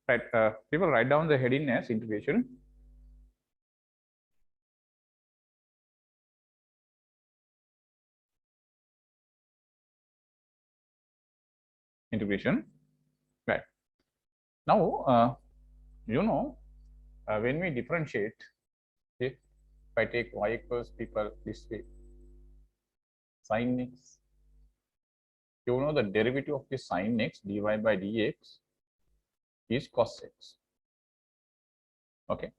Right, people write down the heading as integration. Integration. Right. Now, when we differentiate, if I take y equals people this way, sin x, you know the derivative of the sin x dy by dx is cos x. Okay,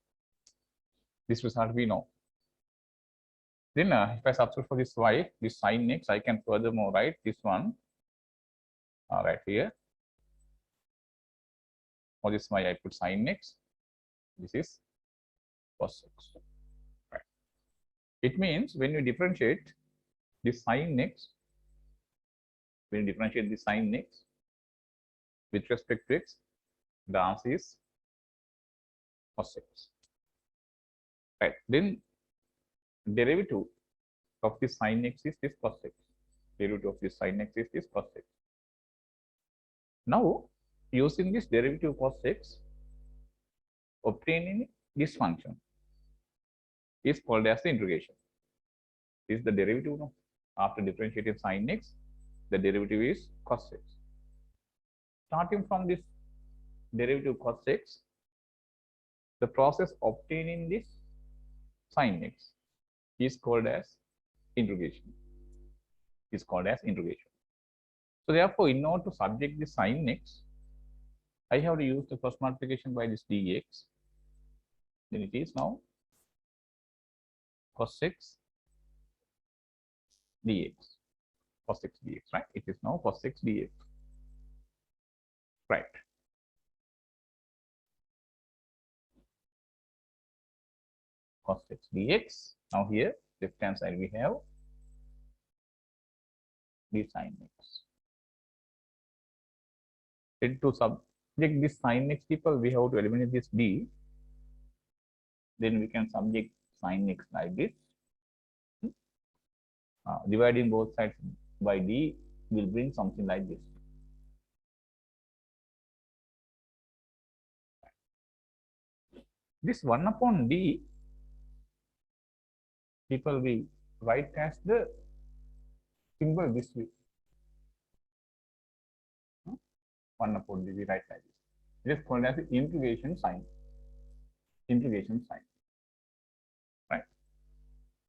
this result we know. Then if I substitute for this y, this sin x, I can furthermore write this one right here. For this y, I put sin x. This is cos x. Right. It means when you differentiate this sin x, when you differentiate the sin x with respect to x, the answer is cos x. Right. Then derivative of this sin x is this cos x. Derivative of this sin x is this cos x. Now, using this derivative cos x, obtaining this function is called as the integration. This is the derivative now. After differentiating sin x, the derivative is cos x. Starting from this derivative cos x, the process obtaining this sin x is called as integration. Is called as integration. So therefore, in order to subject the sin x, I have to use the cross multiplication by this dx. Then it is now cos x dx. Cos x dx, right? It is now cos x dx. Right. Cos x dx. Now here, left hand side we have the sin x. Then to subject this sin x, people, we have to eliminate this d. Then we can subject sin x like this. Dividing both sides by d will bring something like this. This 1 upon d, people will write as the symbol this way. 1 upon d, we write like this. It is called as the integration sign. Integration sign. Right.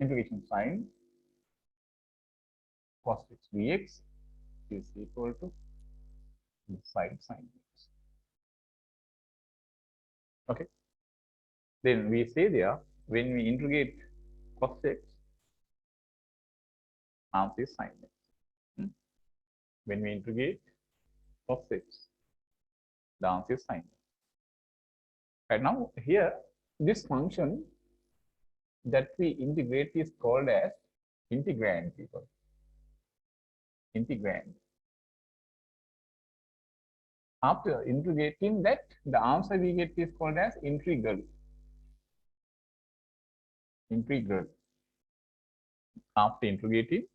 Integration sign cos x dx is equal to this side sin x. Okay. Then we say there, when we integrate cos x, answer is sin x. When we integrate cos x, the answer is sin x. Right now, here, this function that we integrate is called as integrand, people. Integrand. After integrating that, the answer we get is called as integral. Integral. After integrating,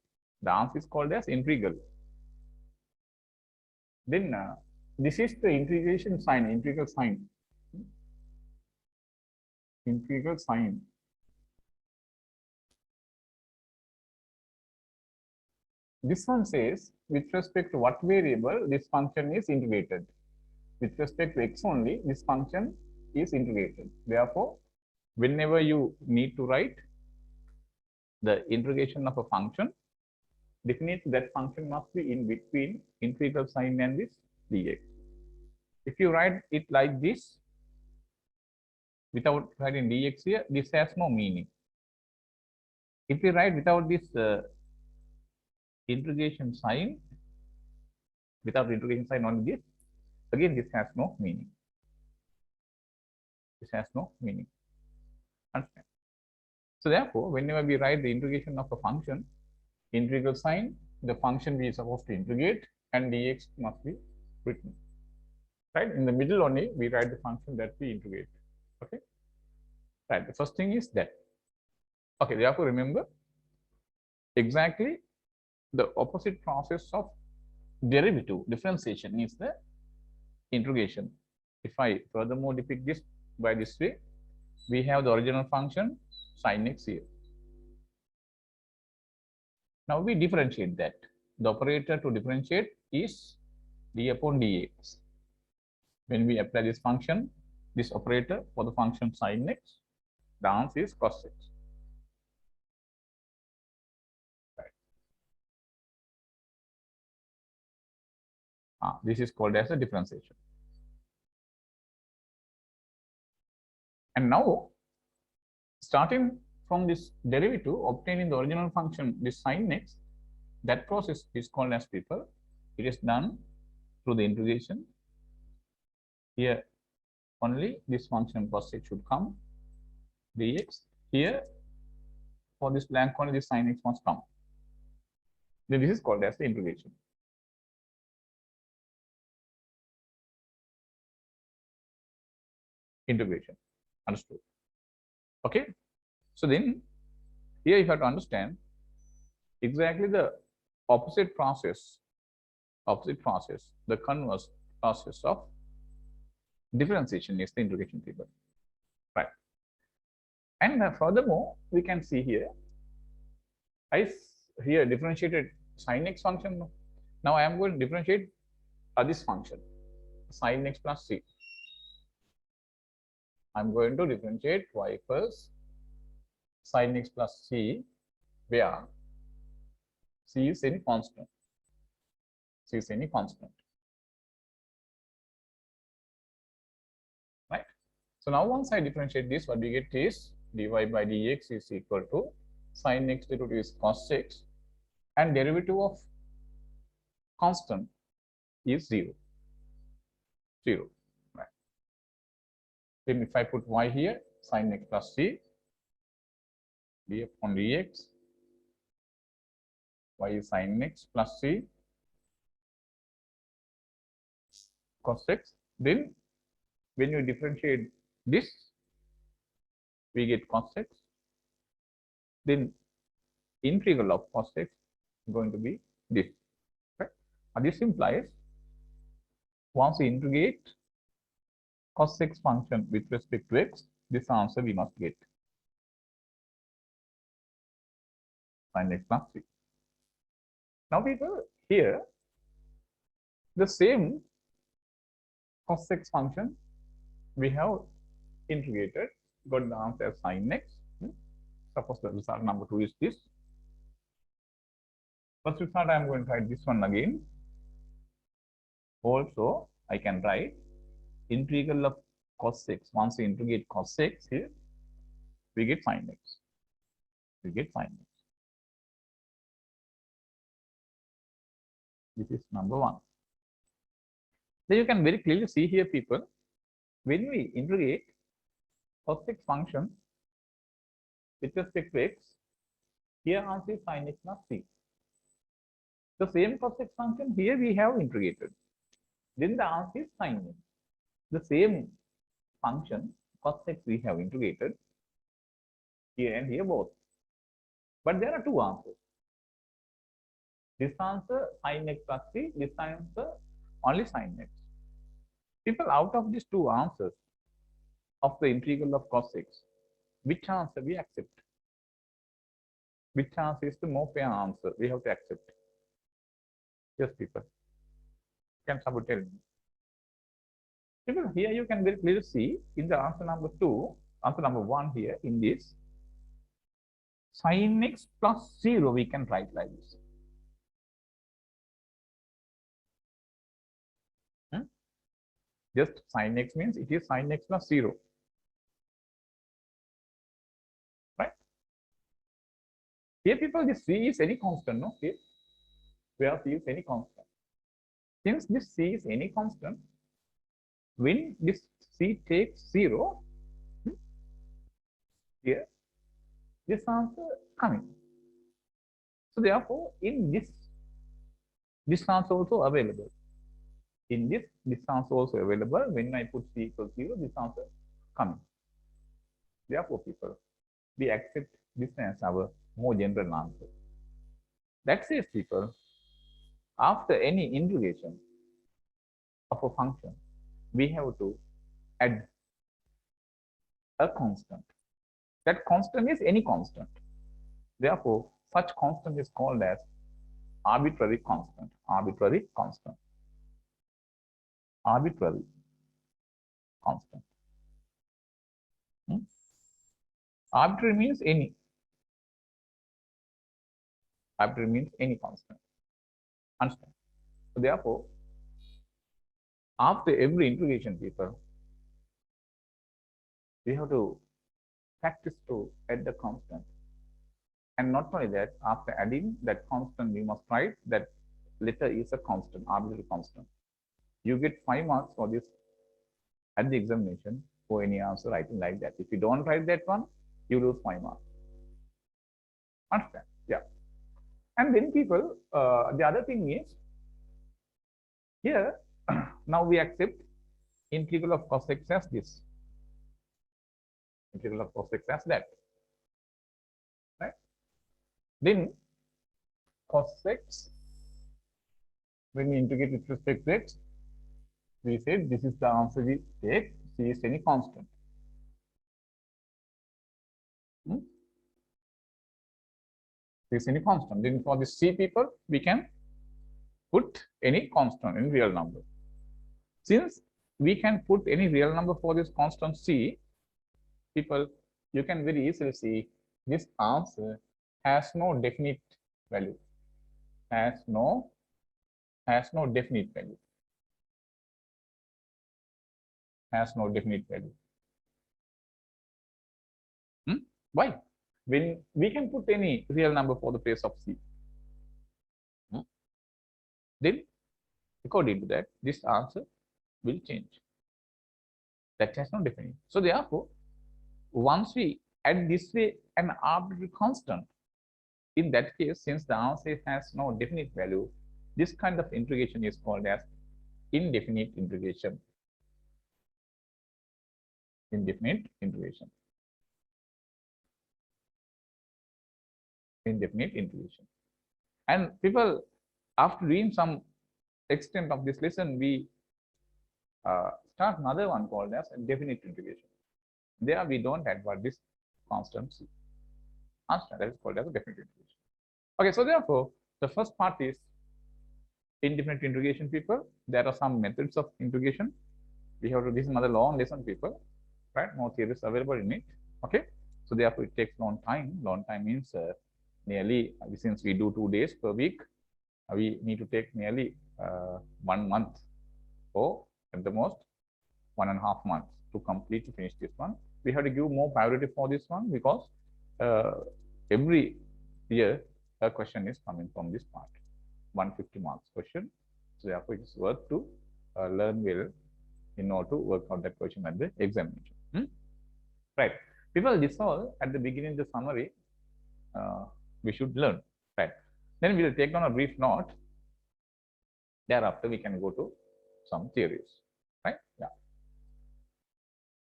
the answer is called as integral. Then this is the integration sign, integral sign. Integral sign. This one says, with respect to what variable this function is integrated. With respect to x only, this function is integrated. Therefore, whenever you need to write the integration of a function, definitely that function must be in between integral sign and this dx. If you write it like this, without writing dx here, this has no meaning. If you write without this integration sign, without integration sign on this, again this has no meaning. This has no meaning. Understand? So therefore, whenever we write the integration of a function, integral sign, the function we are supposed to integrate, and dx must be written. Right? In the middle only, we write the function that we integrate. Okay? Right. The first thing is that. Okay, therefore remember exactly the opposite process of derivative differentiation is the integration. If I furthermore depict this by this way, we have the original function sin x here. Now we differentiate that. The operator to differentiate is d upon dx. When we apply this function, this operator for the function sin x, the answer is cos x. Right. This is called as a differentiation. And now, starting from this derivative, obtaining the original function, this sin x, that process is called as people. It is done through the integration. Here, only this function cos x should come, dx. Here, for this blank only this sin x must come. Then this is called as the integration. Integration. Understood? Okay. So then, here you have to understand exactly the opposite process, the converse process of differentiation is the integration table. Right. And furthermore, we can see here, I here differentiated sin x function. Now I am going to differentiate this function, sin x plus c. I'm going to differentiate y equals sin x plus c, where c is any constant. C is any constant. Right? So now once I differentiate this, what we get is dy by dx is equal to sin x derivative is cos x, and derivative of constant is 0. 0. Right. Then if I put y here, sin x plus c, d upon dx, y is sin x plus c, cos x. Then when you differentiate this, we get cos x. Then integral of cos x is going to be this. Right? And this implies once we integrate cos x function with respect to x, this answer we must get sin x plus c. Now people, here the same cos x function we have integrated, got the answer as sin x. Suppose the result number 2 is this. First result I am going to write this one again. Also I can write integral of cos x. Once we integrate cos x here, we get sin x. We get sin x. This is number 1. Then you can very clearly see here, people, when we integrate cos x function with respect to x, here answer is sin x plus c. The same cos x function here we have integrated. Then the answer is sin x. The same function cos x we have integrated here and here both. But there are two answers. This answer sin x plus c, this answer only sin x. People, out of these two answers of the integral of cos x, which answer we accept? Which answer is the more fair answer we have to accept? Yes, people. Can someone tell me? People, here you can very clearly see in the answer number 2, answer number 1 here in this, sin x plus 0 we can write like this. Just sin x means it is sin x plus 0. Right? Here, people, this c is any constant, no? Here, where c is any constant. Since this c is any constant, when this c takes 0, here, this answer coming. So therefore, in this answer also available. In this answer also available. When I put c equals 0, this answer coming. Therefore, people, we accept this as our more general answer. That says, people, after any integration of a function, we have to add a constant. That constant is any constant. Therefore, such constant is called as arbitrary constant. Arbitrary constant. Arbitrary constant. Arbitrary means any. Arbitrary means any constant. Understand? So therefore, after every integration, people, we have to practice to add the constant. And not only that, after adding that constant, we must write that letter is a constant, arbitrary constant. You get 5 marks for this at the examination for any answer writing like that. If you don't write that one, you lose 5 marks. Understand? Yeah. And then people, the other thing is, here, now we accept integral of cos x as this. Integral of cos x as that. Right? Then cos x, when we integrate with respect to x, we said this is the answer we take. C is any constant. C is any constant. Then for the C people, we can put any constant, any real number. Since we can put any real number for this constant C, people, you can very easily see this answer has no definite value. Has no definite value. Has no definite value. Why? When we can put any real number for the place of C, then according to that, this answer will change. That has no definite. So therefore, once we add this way an arbitrary constant, in that case, since the answer has no definite value, this kind of integration is called as indefinite integration. Indefinite integration. Indefinite integration. And people, after doing some extent of this lesson, we start another one called as definite integration. There we don't add what this constant C. Constant, that is called as a definite integration. Okay, so therefore, the first part is indefinite integration, people. There are some methods of integration. We have to, this is another long lesson, people, right? No theories available in it. Okay, so therefore it takes long time. Long time means nearly, since we do 2 days per week, we need to take nearly 1 month or at the most 1.5 months to complete to finish this one. We have to give more priority for this one because every year a question is coming from this part, 150 marks question. So therefore it is worth to learn well in order to work out that question at the examination. Right. People, this all at the beginning, the summary we should learn. Right. Then we will take down a brief note. Thereafter, we can go to some theories. Right. Yeah.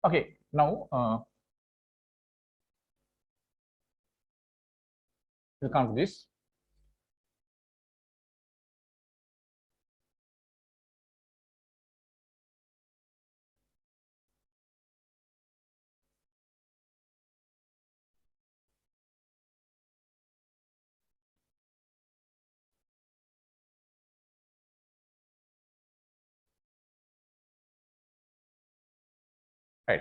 Okay. Now we'll come to this. Right.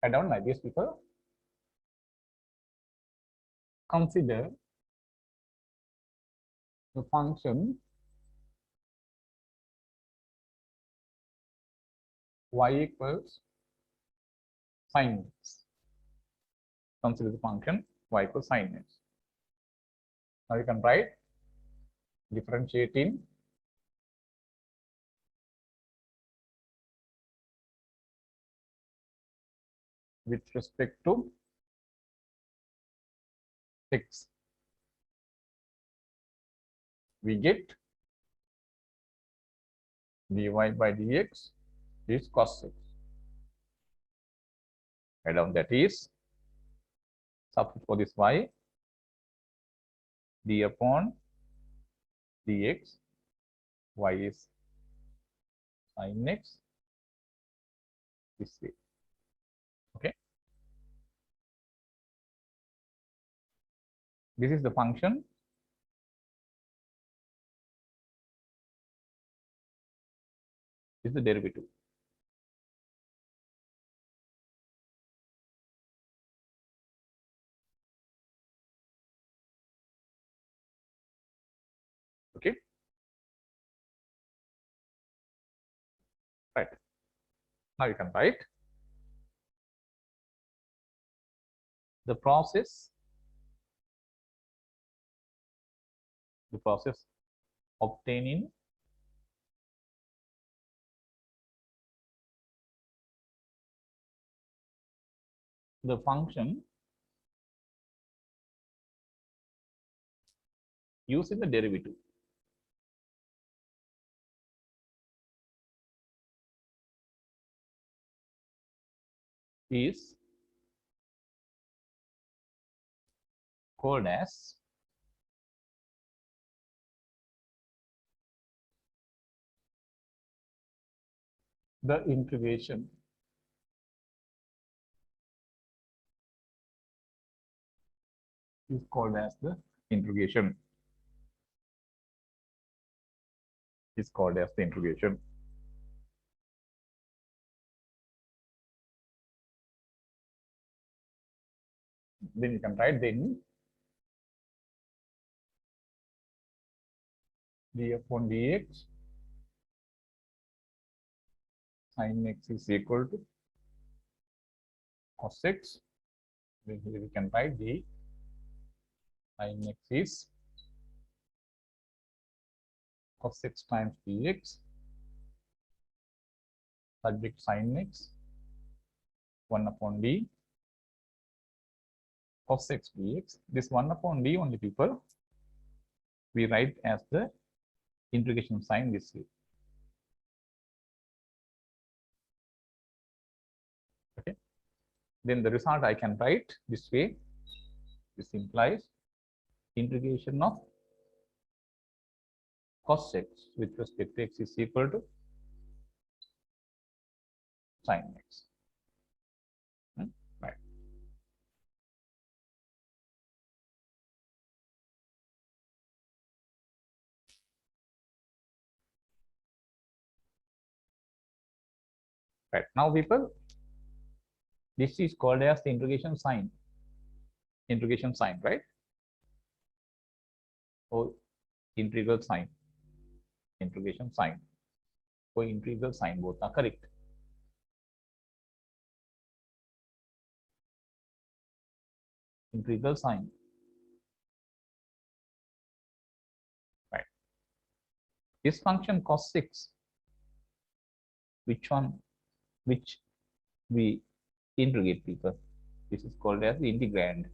I don't like this, people. Consider the function y equals sin x. Consider the function y equals sin x. Now you can write differentiating with respect to x. We get dy by dx is cos x. Write down that is substitute for this y, d upon dx y is sin x this way. Okay, this is the function. This is the derivative. Okay, right. Now you can write the process obtaining the function using the derivative is called as the integration. Is called as the integration. Is called as the integration. Then you can write then df on dx sin x is equal to cos x. Then here we can write the sin x is cos x times dx subject sin x 1 upon d cos x dx. This 1 upon d only, people, we write as the integration sign this way. Okay, then the result I can write this way. This implies integration of cos x with respect to x is equal to sin x. Right. Right. Now, people, this is called as the integration sign. Integration sign, right? Or integral sign. Integration sign. Or integral sign, both are correct. Integral sign. Right. This function cos 6, which we integrate, people. This is called as the integrand.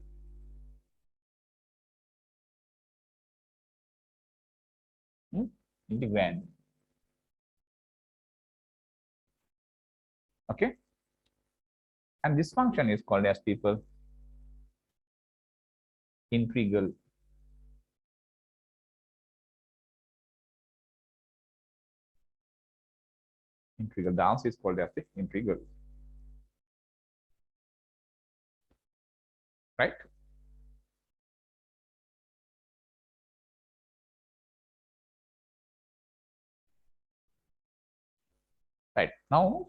Integrand. Okay. And this function is called as, people, integral. Integral. The answer is called as the integral. Right? Right. Now,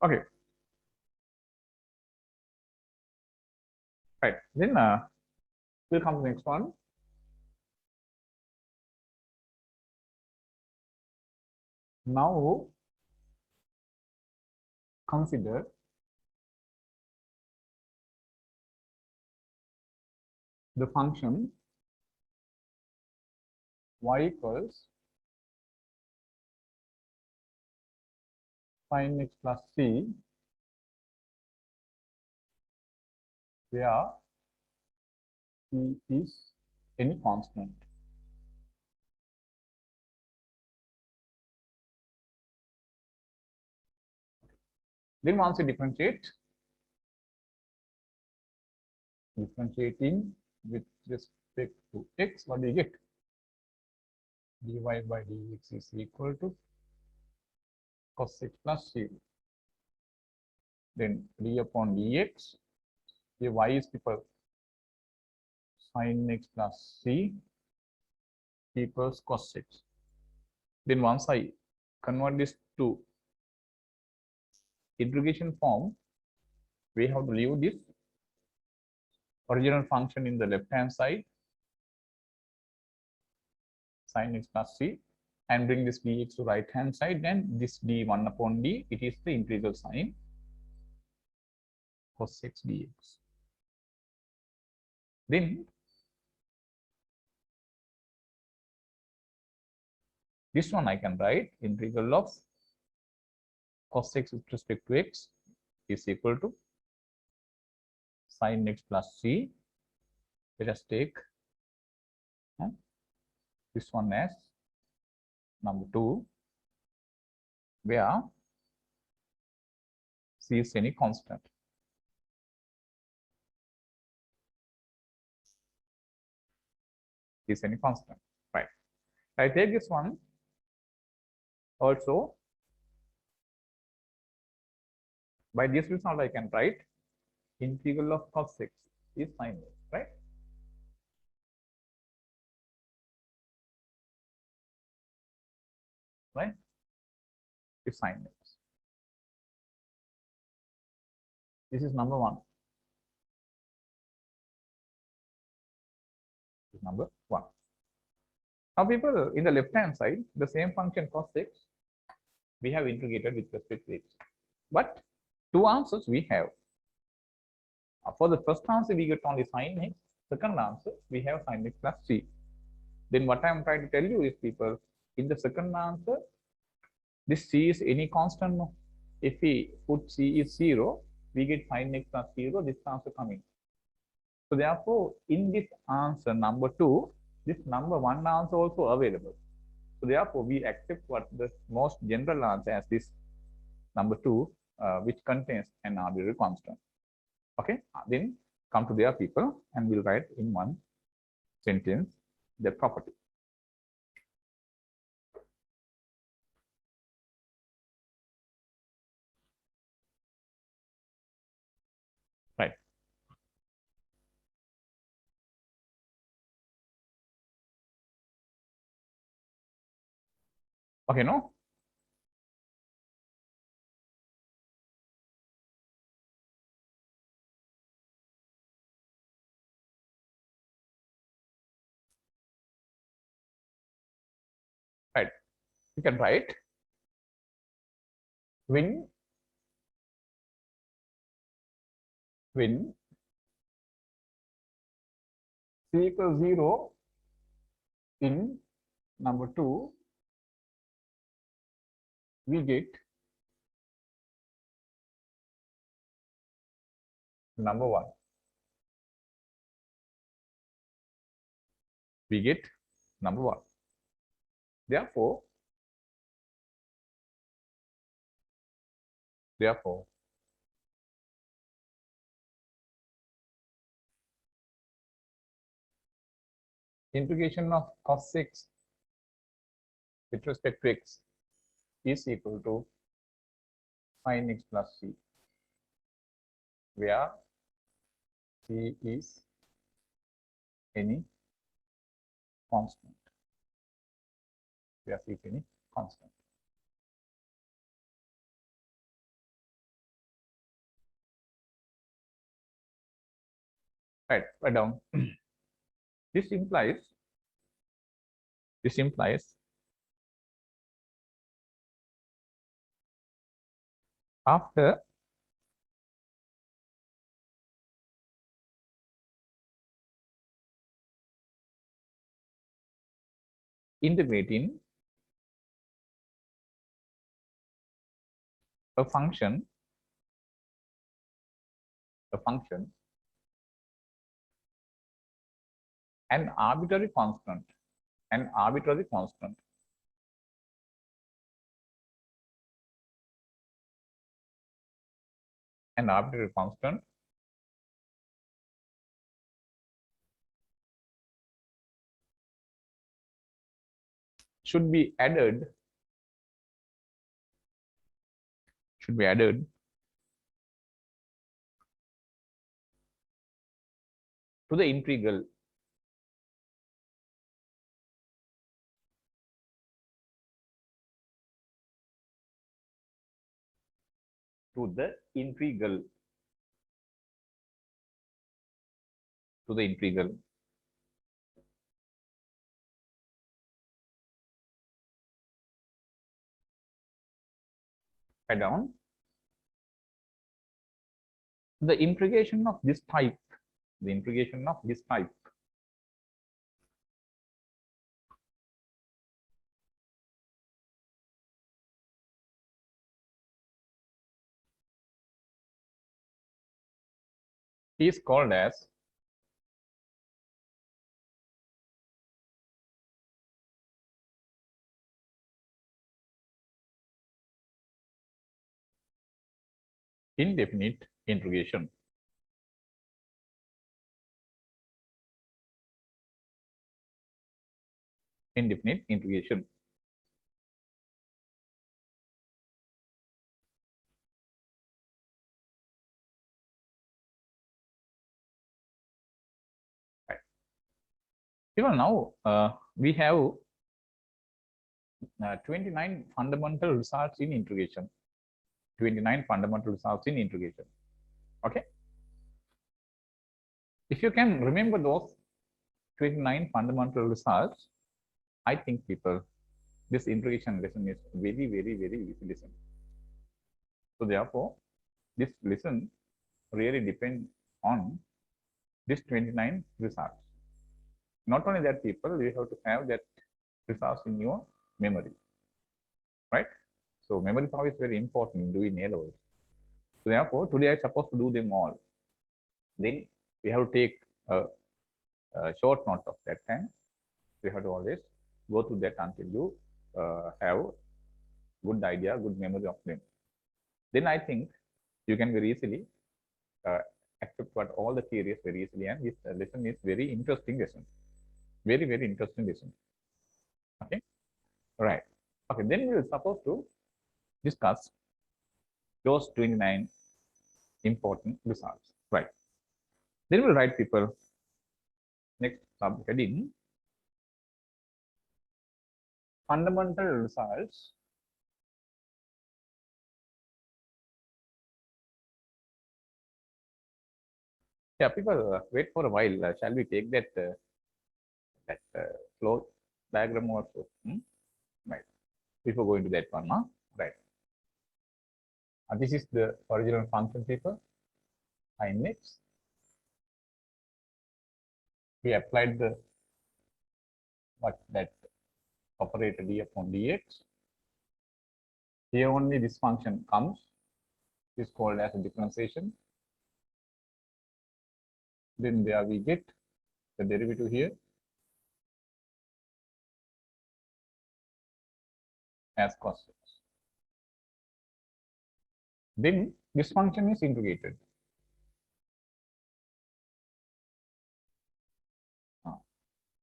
okay. Right. Then we'll come to the next one. Now, consider the function y equals sin x plus c, where c is any constant. Then once you differentiate, differentiating with respect to x, what do you get? Dy by dx is equal to cos x plus c. Then d upon dx, the y is equal sin x plus c equals cos x. Then once I convert this to integration form, we have to leave this original function in the left hand side, sin x plus c, and bring this dx to right hand side. Then this d1 upon d, it is the integral sign cos x dx. Then this one I can write integral of cos x with respect to x is equal to sin x plus c. Let us take this one as number 2, where c is any constant. Is any constant, right? I take this one also. By this result, I can write integral of cos x is sin x, right? Right? Is sin x. This is number 1. This is number 1. Now, people, in the left hand side, the same function cos x, we have integrated with respect to x. But 2 answers we have. For the first answer, we get only sin x. Second answer, we have sin x plus c. Then what I am trying to tell you is, people, in the second answer, this c is any constant. No? If we put c is 0, we get sin x plus 0, this answer coming. So therefore, in this answer number 2, this number 1 answer also available. So therefore, we accept what the most general answer as this number 2, which contains an arbitrary constant. Okay, then come to their people and we'll write in one sentence the property. Right. Okay, no? Right. You can write when c equals 0 in number 2, we get number 1. We get number 1. Therefore, integration of cos x with respect to x is equal to sin x plus c, where c is any constant. Where c is any constant. Right, write down. This implies after integrating a function an arbitrary constant an arbitrary constant should be added to the integral to the integral add on the integration of this type is called as indefinite integration. Indefinite integration. Right. Even now, we have 29 fundamental results in integration. 29 fundamental results in integration. Okay. If you can remember those 29 fundamental results, I think people, this integration lesson is very, very, very easy lesson. So therefore, this lesson really depends on this 29 results. Not only that, people, you have to have that results in your memory, right? So memory power is very important in doing A-levels. So therefore, today I'm supposed to do them all. Then we have to take a short note of that time. We have to always go through that until you have good idea, good memory of them. Then I think you can very easily accept what all the theories very easily, and this lesson is very interesting lesson. Very, very interesting lesson. Okay, right. Okay, then we will supposed to discuss those 29 important results. Right. Then we'll write people next subheading fundamental results Yeah, people wait for a while. Shall we take that flow diagram also? Right. Before going to that one, huh? Right. This is the original function paper. Index. We applied the that operator d upon dx. Here only this function comes. It is called as a differentiation. Then there we get the derivative here as cos x. Then this function is integrated.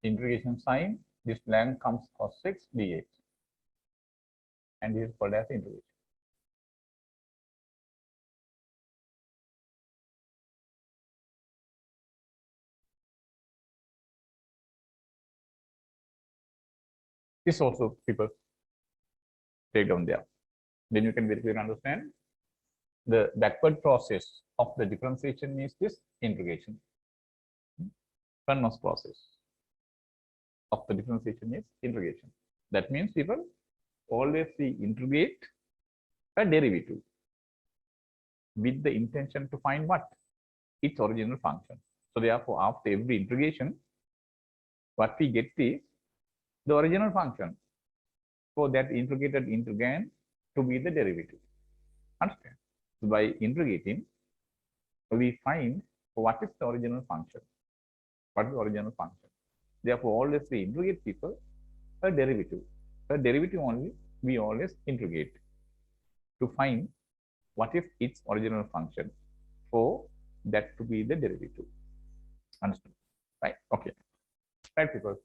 Integration sign, this blank comes cos x dx, and this is called as integration. This also people take down there. Then you can very clearly understand the backward process of the differentiation is this integration. Converse process of the differentiation is integration. That means people always integrate a derivative with the intention to find what? Its original function. So therefore, after every integration, what we get is the original function for that integrated integrand to be the derivative. Understand? So by integrating, we find what is the original function. What is the original function? Therefore, always we integrate people a derivative. A derivative only we always integrate to find what is its original function for that to be the derivative. Understood? Right? Okay. Right, people.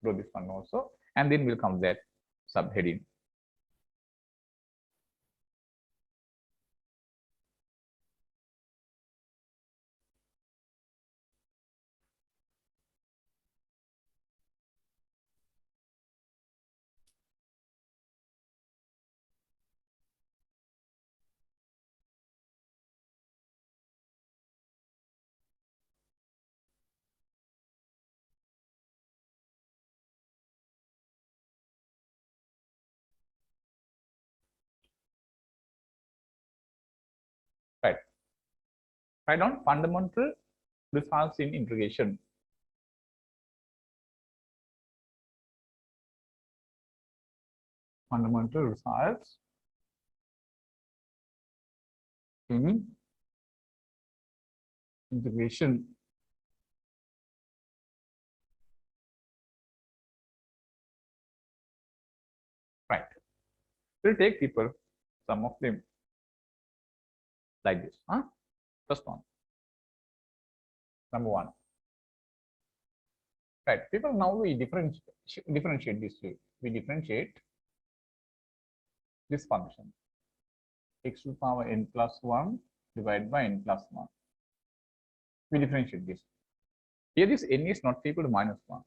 draw this one also, and then will come that subheading. Right. Write down fundamental results in integration. Fundamental results in integration. Right. We'll take people, some of them like this. First one. Number one. Right. People, now we differentiate this way. We differentiate this function. X to the power n plus 1 divided by n plus 1. We differentiate this. Here this n is not equal to minus 1.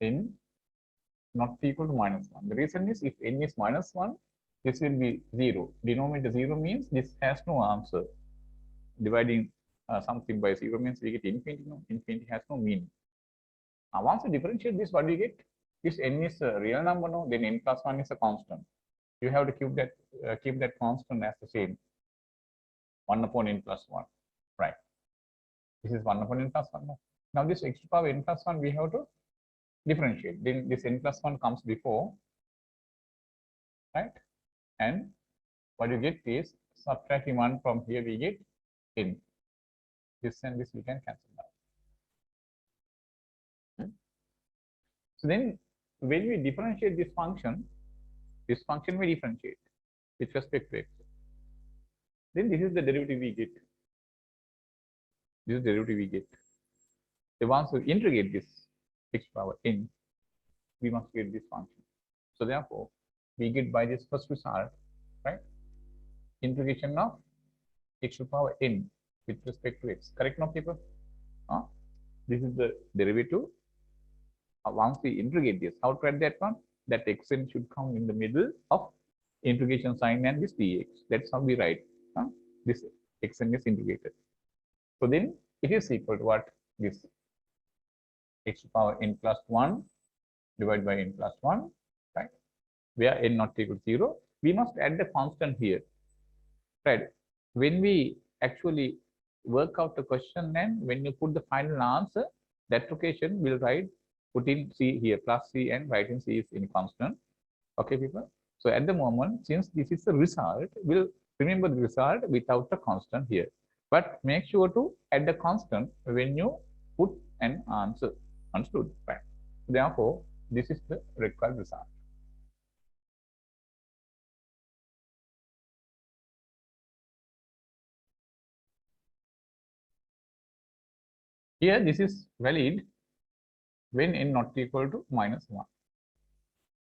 N not equal to minus 1. The reason is if n is minus 1, this will be 0. Denominator 0 means this has no answer. Dividing something by 0 means we get infinity. No, infinity has no meaning. Now, once we differentiate this, what do we get? This n is a real number, no? Then n plus 1 is a constant. You have to keep that constant as the same. 1 upon n plus 1. Right. This is 1 upon n plus 1. No? Now, this x to the power n plus 1, we have to differentiate. Then this n plus 1 comes before. Right. And what you get is subtracting 1 from here, we get n. This and this we can cancel out. So then when we differentiate this function we differentiate with respect to x. Then this is the derivative we get. This is the derivative we get. So once we integrate this x power n, we must get this function. So therefore, we get by this first result, right? Integration of x to the power n with respect to x. Correct now, people? This is the derivative. Once we integrate this, how to write that one? That xn should come in the middle of integration sign and this dx. That's how we write. This xn is integrated. So then it is equal to what? This x to the power n plus 1 divided by n plus 1, right? Where n not equal to 0, we must add the constant here, right? When we actually work out the question, and when you put the final answer, that location will write, put in c here plus c and write in c is in constant. Okay, people. So at the moment, since this is the result, we'll remember the result without the constant here. But make sure to add the constant when you put an answer. Understood? Right. Therefore, this is the required result. Here, this is valid when n not equal to minus 1.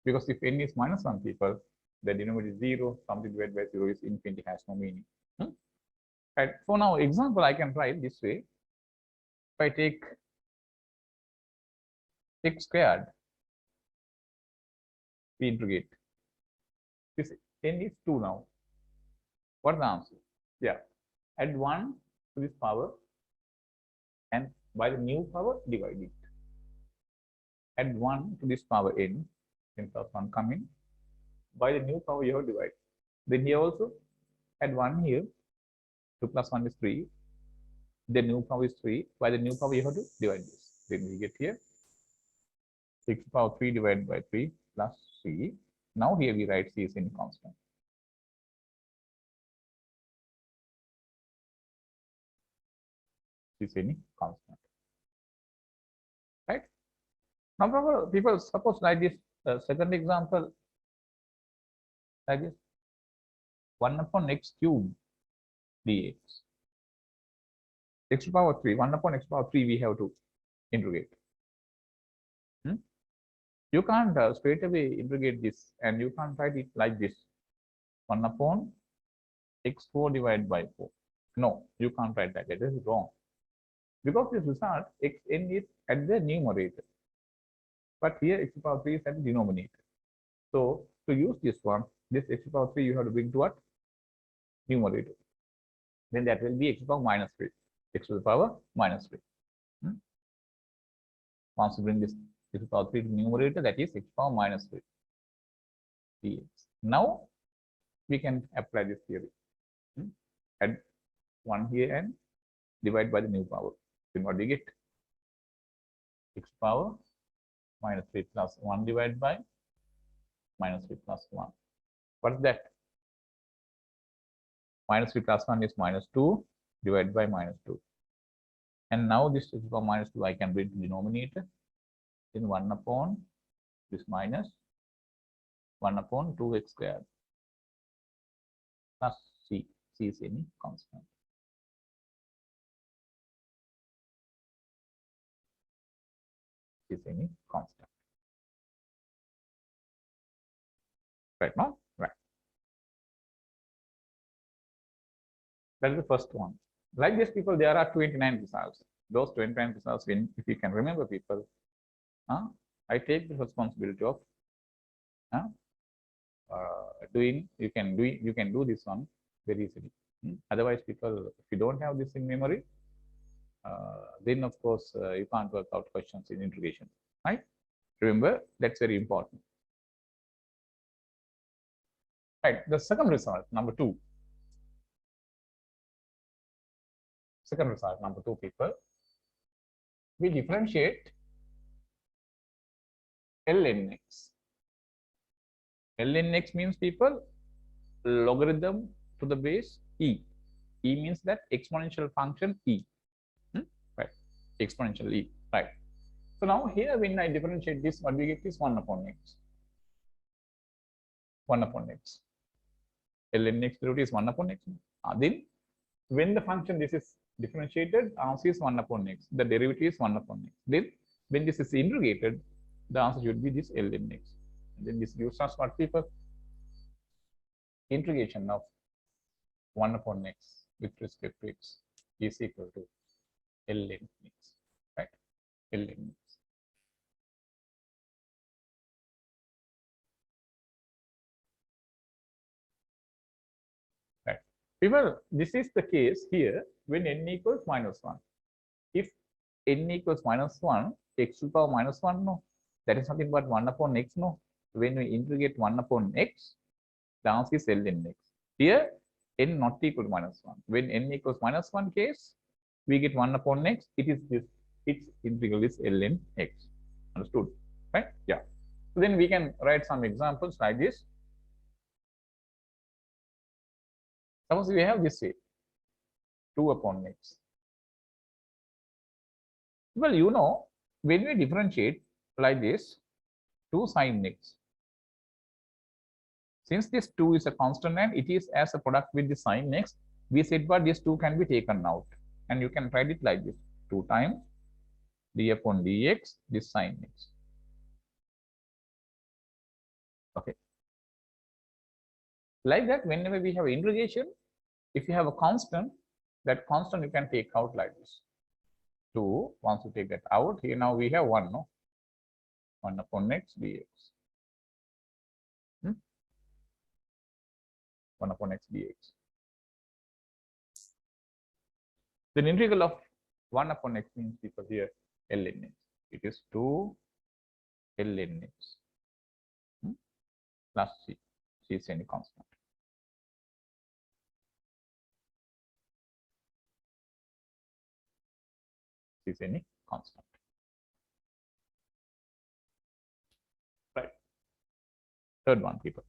Because if n is minus 1, people, the denominator is 0, something divided by 0 is infinity, has no meaning. Right. For now, example, I can write this way. If I take x squared, we integrate. This n is 2 now. What's the answer? Yeah. Add 1 to this power and by the new power divide it. Add 1 to this power n plus 1 come in. By the new power you have to divide. Then here also add 1 here. 2 plus 1 is 3. The new power is 3. By the new power you have to divide this. Then we get here 6 to the power 3 divided by 3 plus c. Now here we write c is in constant. C is in constant. Right? Now, people suppose like this second example like this 1 upon x cube dx. X to the power 3, 1 upon x to the power 3 we have to integrate. Hmm? You can't straight away integrate this, and you can't write it like this: 1 upon x4 divided by 4. No, you can't write that. That is wrong. Because this result, xn is at the numerator. But here x to the power 3 is at the denominator. So to use this one, this x to the power 3 you have to bring to what? Numerator. Then that will be x to the power minus 3. X to the power minus 3. Once you bring this x to the power 3 to numerator, that is x to the power minus 3 dx. Now we can apply this theory. Add 1 here and divide by the new power. Then what do you get? X power minus 3 plus 1 divided by minus 3 plus 1. What is that? Minus 3 plus 1 is minus 2 divided by minus 2. And now this x power minus 2 I can bring to denominator. Then 1 upon this minus 1 upon 2x squared plus c. C is any constant. C is any constant. Right now? Right. That is the first one. Like this, people, there are 29 results. Those 29 results, when, if you can remember, people, I take the responsibility of doing. You can do this one very easily. Otherwise, people, if you don't have this in memory, then of course you can't work out questions in integration. Right? Remember, that's very important. Right. The second result, number 2. Second result, number 2, people. We differentiate ln x. Ln x means, people, logarithm to the base e. E means that exponential function e. Right. Exponential e. Right. So now here when I differentiate this, what we get is 1 upon x. 1 upon x. Ln x derivative is 1 upon x. Then when the function this is differentiated, answer is 1 upon x. The derivative is 1 upon x. Then when this is integrated, the answer should be this ln x. And then this gives us what, people? Integration of 1 upon x with respect to x is equal to ln x. Right? Ln x. Right. People, this is the case here when n equals minus 1. If n equals minus 1, x to the power minus 1, no. That is nothing but 1 upon x, no. When we integrate 1 upon x, the answer is ln x. Here, n not equal to minus 1. When n equals minus 1 case, we get 1 upon x. It is this, its integral is ln x. Understood? Right? Yeah. So then we can write some examples like this. Suppose we have this way, 2 upon x. Well, you know, when we differentiate like this, 2 sin x, since this 2 is a constant and it is as a product with the sin x, we said but this 2 can be taken out. And you can write it like this, 2 times d upon dx, this sin x. Okay. Like that, whenever we have integration, if you have a constant, that constant you can take out like this. 2, once you take that out, here now we have 1, no? 1 upon x dx. 1 upon x dx. Then integral of 1 upon x means, people, here ln x. It is 2 ln x plus c. C is any constant. C is any constant. Right. Third one, people.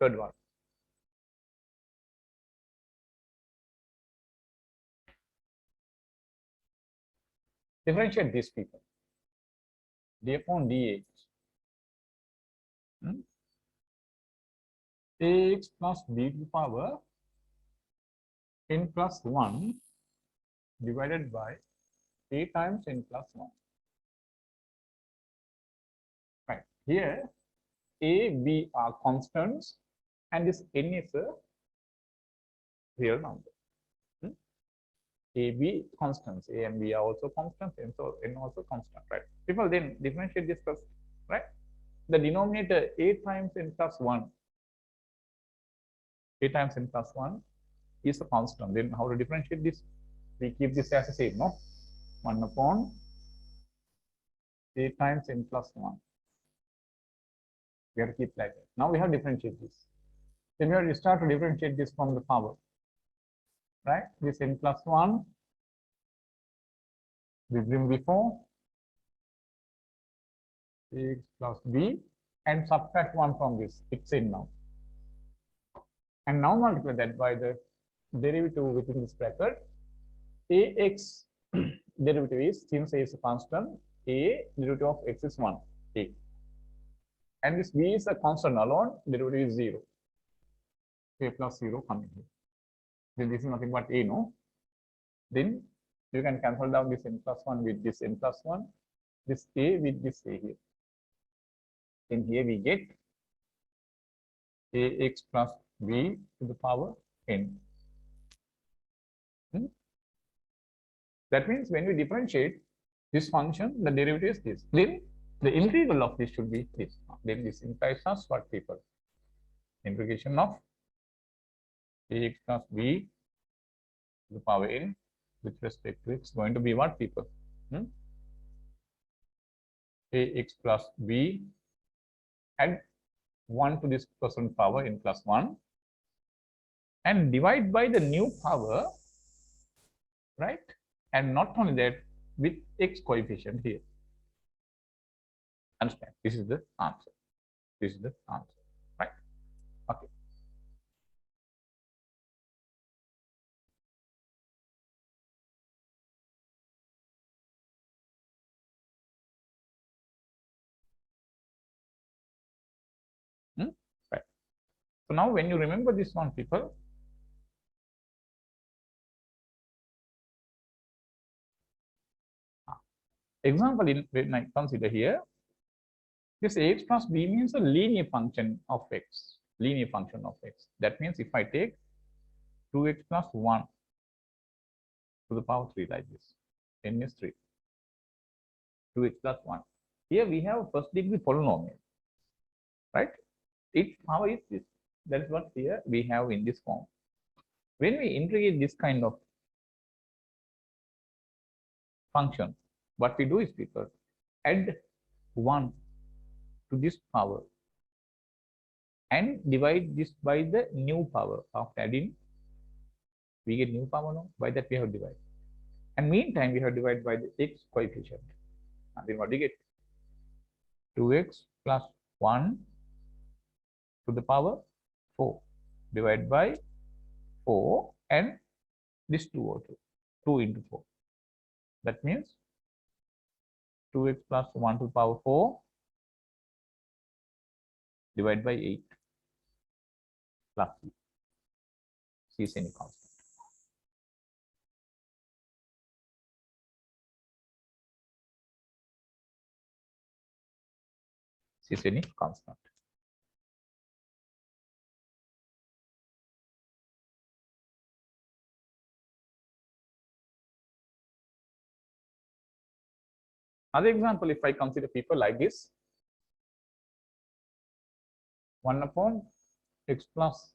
Third one. Differentiate these people. D upon dx. Ax plus b to the power n plus 1 divided by a times n plus 1. Right. Here, a, b are constants and this n is a real number. A, B constants, A and B are also constants, and so n also constant, right? People then differentiate this first, right? The denominator a times n plus 1, a times n plus 1 is a constant. Then how to differentiate this? We keep this as the same, no? 1 upon a times n plus 1. We have to keep like that. Now we have to differentiate this. Then we have to start to differentiate this from the power, right? This n plus 1 we bring before x plus b and subtract 1 from this. It's in now. And now multiply that by the derivative within this bracket. Ax derivative is, since a is a constant, a derivative of x is 1, a. And this b is a constant alone, derivative is 0. A plus 0 coming here. Then this is nothing but a, no? Then you can cancel down this n plus 1 with this n plus 1, this a with this a here. Then here we get ax plus b to the power n. That means when we differentiate this function, the derivative is this. Then the integral of this should be this. Then this implies us what, people? Integration of ax plus b to the power n with respect to x going to be what, people? Ax plus b add 1 to this present power n plus 1 and divide by the new power, right? And not only that, with x coefficient here. Understand? This is the answer. This is the answer, right? Okay. Right. So now when you remember this one, people, example in when I consider here, this ax plus b means a linear function of x. Linear function of x. That means if I take 2x plus 1 to the power 3 like this, n is 3. 2x plus 1. Here we have first degree polynomial, right? Its power is this. That is what here we have in this form. When we integrate this kind of function, what we do is, people, add 1 to this power and divide this by the new power. After adding, we get new power now. By that we have divided. And meantime, we have divided by the x coefficient. And then what do you get? 2x plus 1 to the power 4 divided by 4 and this 2 also. 2 into 4. That means 2x plus 1 to the power 4 divided by 8 plus c. C is any constant. C is any constant. Another example, if I consider people like this, 1 upon x plus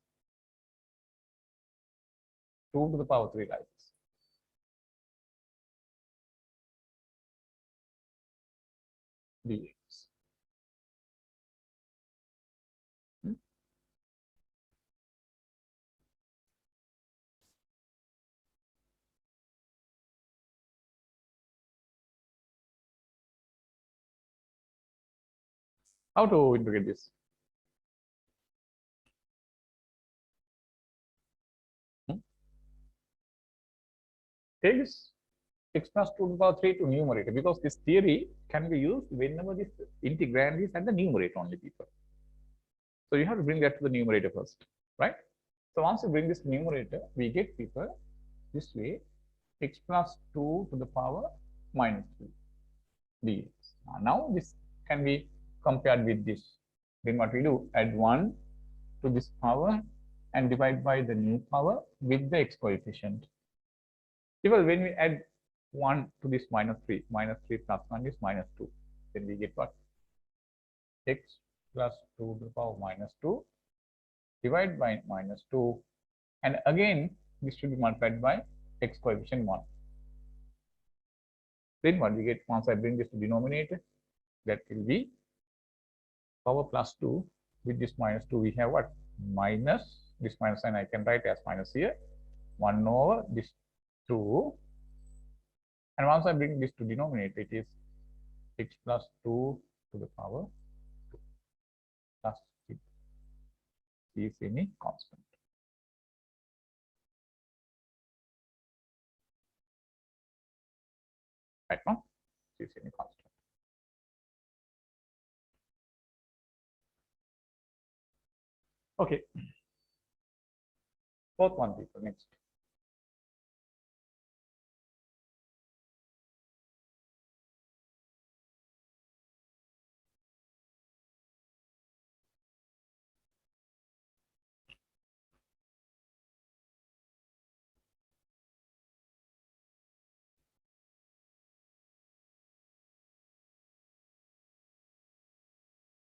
2 to the power 3 like this. Dx. How to integrate this? take this x plus 2 to the power 3 to numerator, because this theory can be used whenever this integrand is at the numerator only, people. So you have to bring that to the numerator first, right? So once you bring this numerator, we get, people, this way, x plus 2 to the power minus 2 dx. Now this can be compared with this. Then what we do, add 1 to this power and divide by the new power with the x coefficient. Because when we add 1 to this minus 3 plus 1 is minus 2. Then we get what? X plus 2 to the power minus 2 divided by minus 2. And again, this should be multiplied by x coefficient 1. Then what we get, once I bring this to denominator, that will be power plus 2. With this minus 2, we have what? Minus, this minus sign I can write as minus here. 1 over this 2. And once I bring this to denominator, it is x plus 2 to the power 2 plus 6 is any constant. Right now, is any constant. Okay. Fourth one, people, next.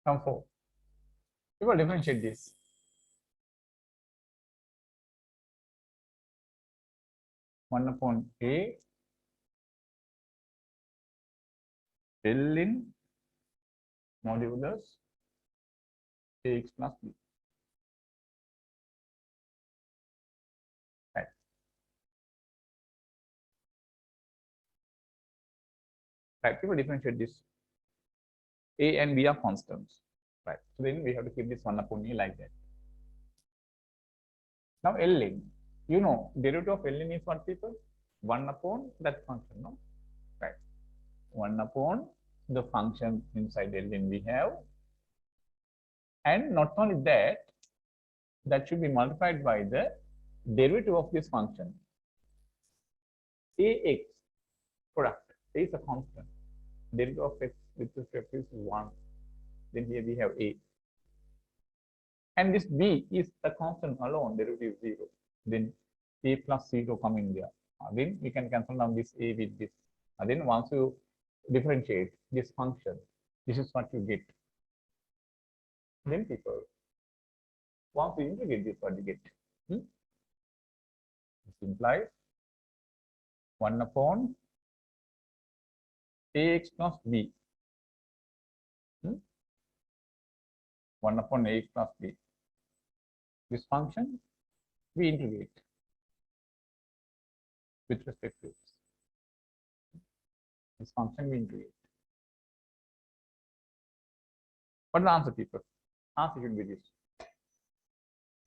Now 4. We will differentiate this. One upon a L in modulus ax plus b. Right. Right. We will differentiate this. A and b are constants. Right. So then we have to keep this 1 upon a like that. Now Ln, you know, derivative of Ln is what, people? 1 upon that function, no? Right. 1 upon the function inside Ln we have. And not only that, that should be multiplied by the derivative of this function. Ax product, A is a constant. Derivative of x with respect is 1. Then here we have a. And this b is a constant alone, derivative 0. Then a plus 0 coming there. Then we can cancel down this a with this. And then once you differentiate this function, this is what you get. Then people, once you integrate this, what you get? This implies 1 upon ax plus b. 1 upon ax plus b. This function we integrate with respect to this function we integrate. What is the answer, people? Answer should be this.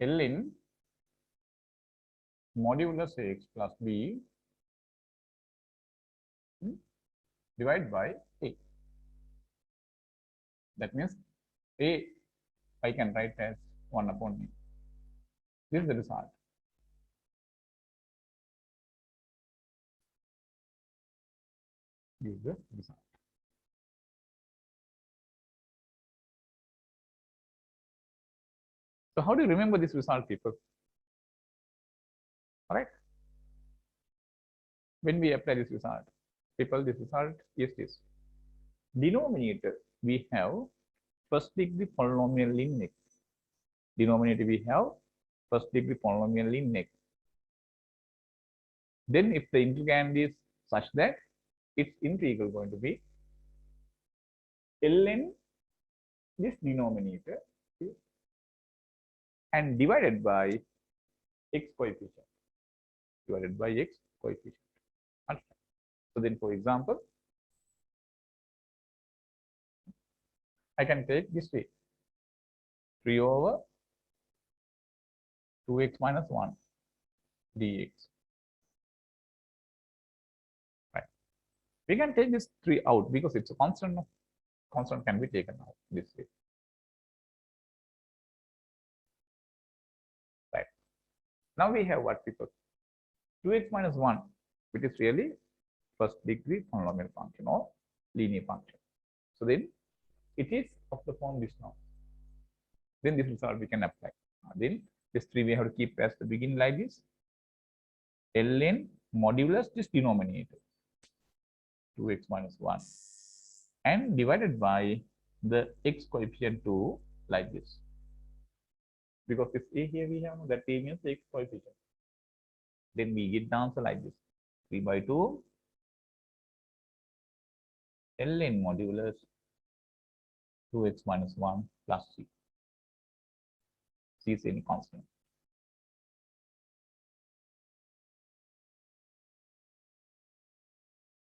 Ln modulus ax plus b divided by a. That means a I can write as 1 upon a. This is the result. This is the result. So how do you remember this result, people? All right. When we apply this result, people, this result is this. Denominator, we have first degree polynomial in x. Denominator, we have first degree polynomial in x. Then if the integrand is such that its integral going to be ln this denominator and divided by x coefficient. Divided by x coefficient. So then, for example, I can take this way, 3 over 2x minus 1 dx. We can take this 3 out because it's a constant. Constant can be taken out this way. Right. Now we have what people? 2x minus 1, which is really first degree polynomial function or linear function. So then it is of the form this now. Then this result we can apply. Then this 3 we have to keep as the beginning like this. ln modulus this denominator 2x minus 1 and divided by the x coefficient 2 like this. Because this a here we have that a means the x coefficient. Then we get the answer like this 3 by 2 ln modulus 2x minus 1 plus c. C is any constant.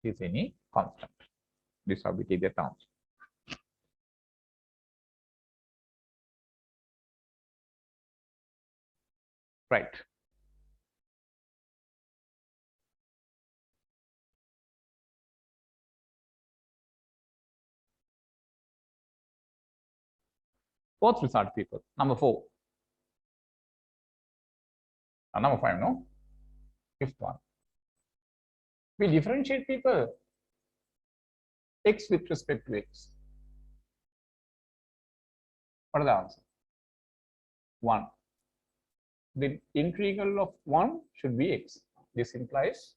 C is any constant. This how we take the terms. Right. Fourth result, people. Number 4. Number 5, no? Fifth one. We differentiate people x with respect to x. What is the answer? 1. The integral of 1 should be x. This implies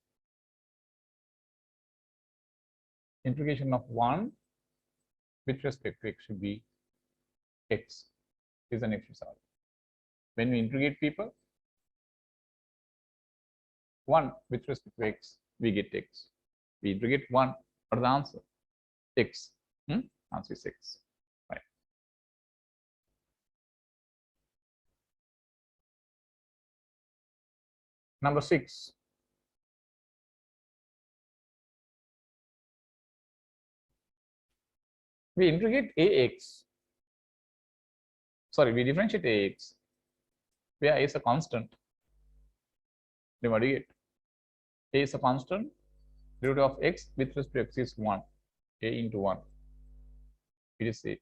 integration of 1 with respect to x should be x. This is the next result. When we integrate people, 1 with respect to x, we get x. We integrate 1, what is the answer? X. Answer is x. Right. Number 6. We integrate ax. Sorry, we differentiate ax where a is a constant. Then what do you get? A is a constant. Derivative of x with respect to x is 1. A into 1. It is a.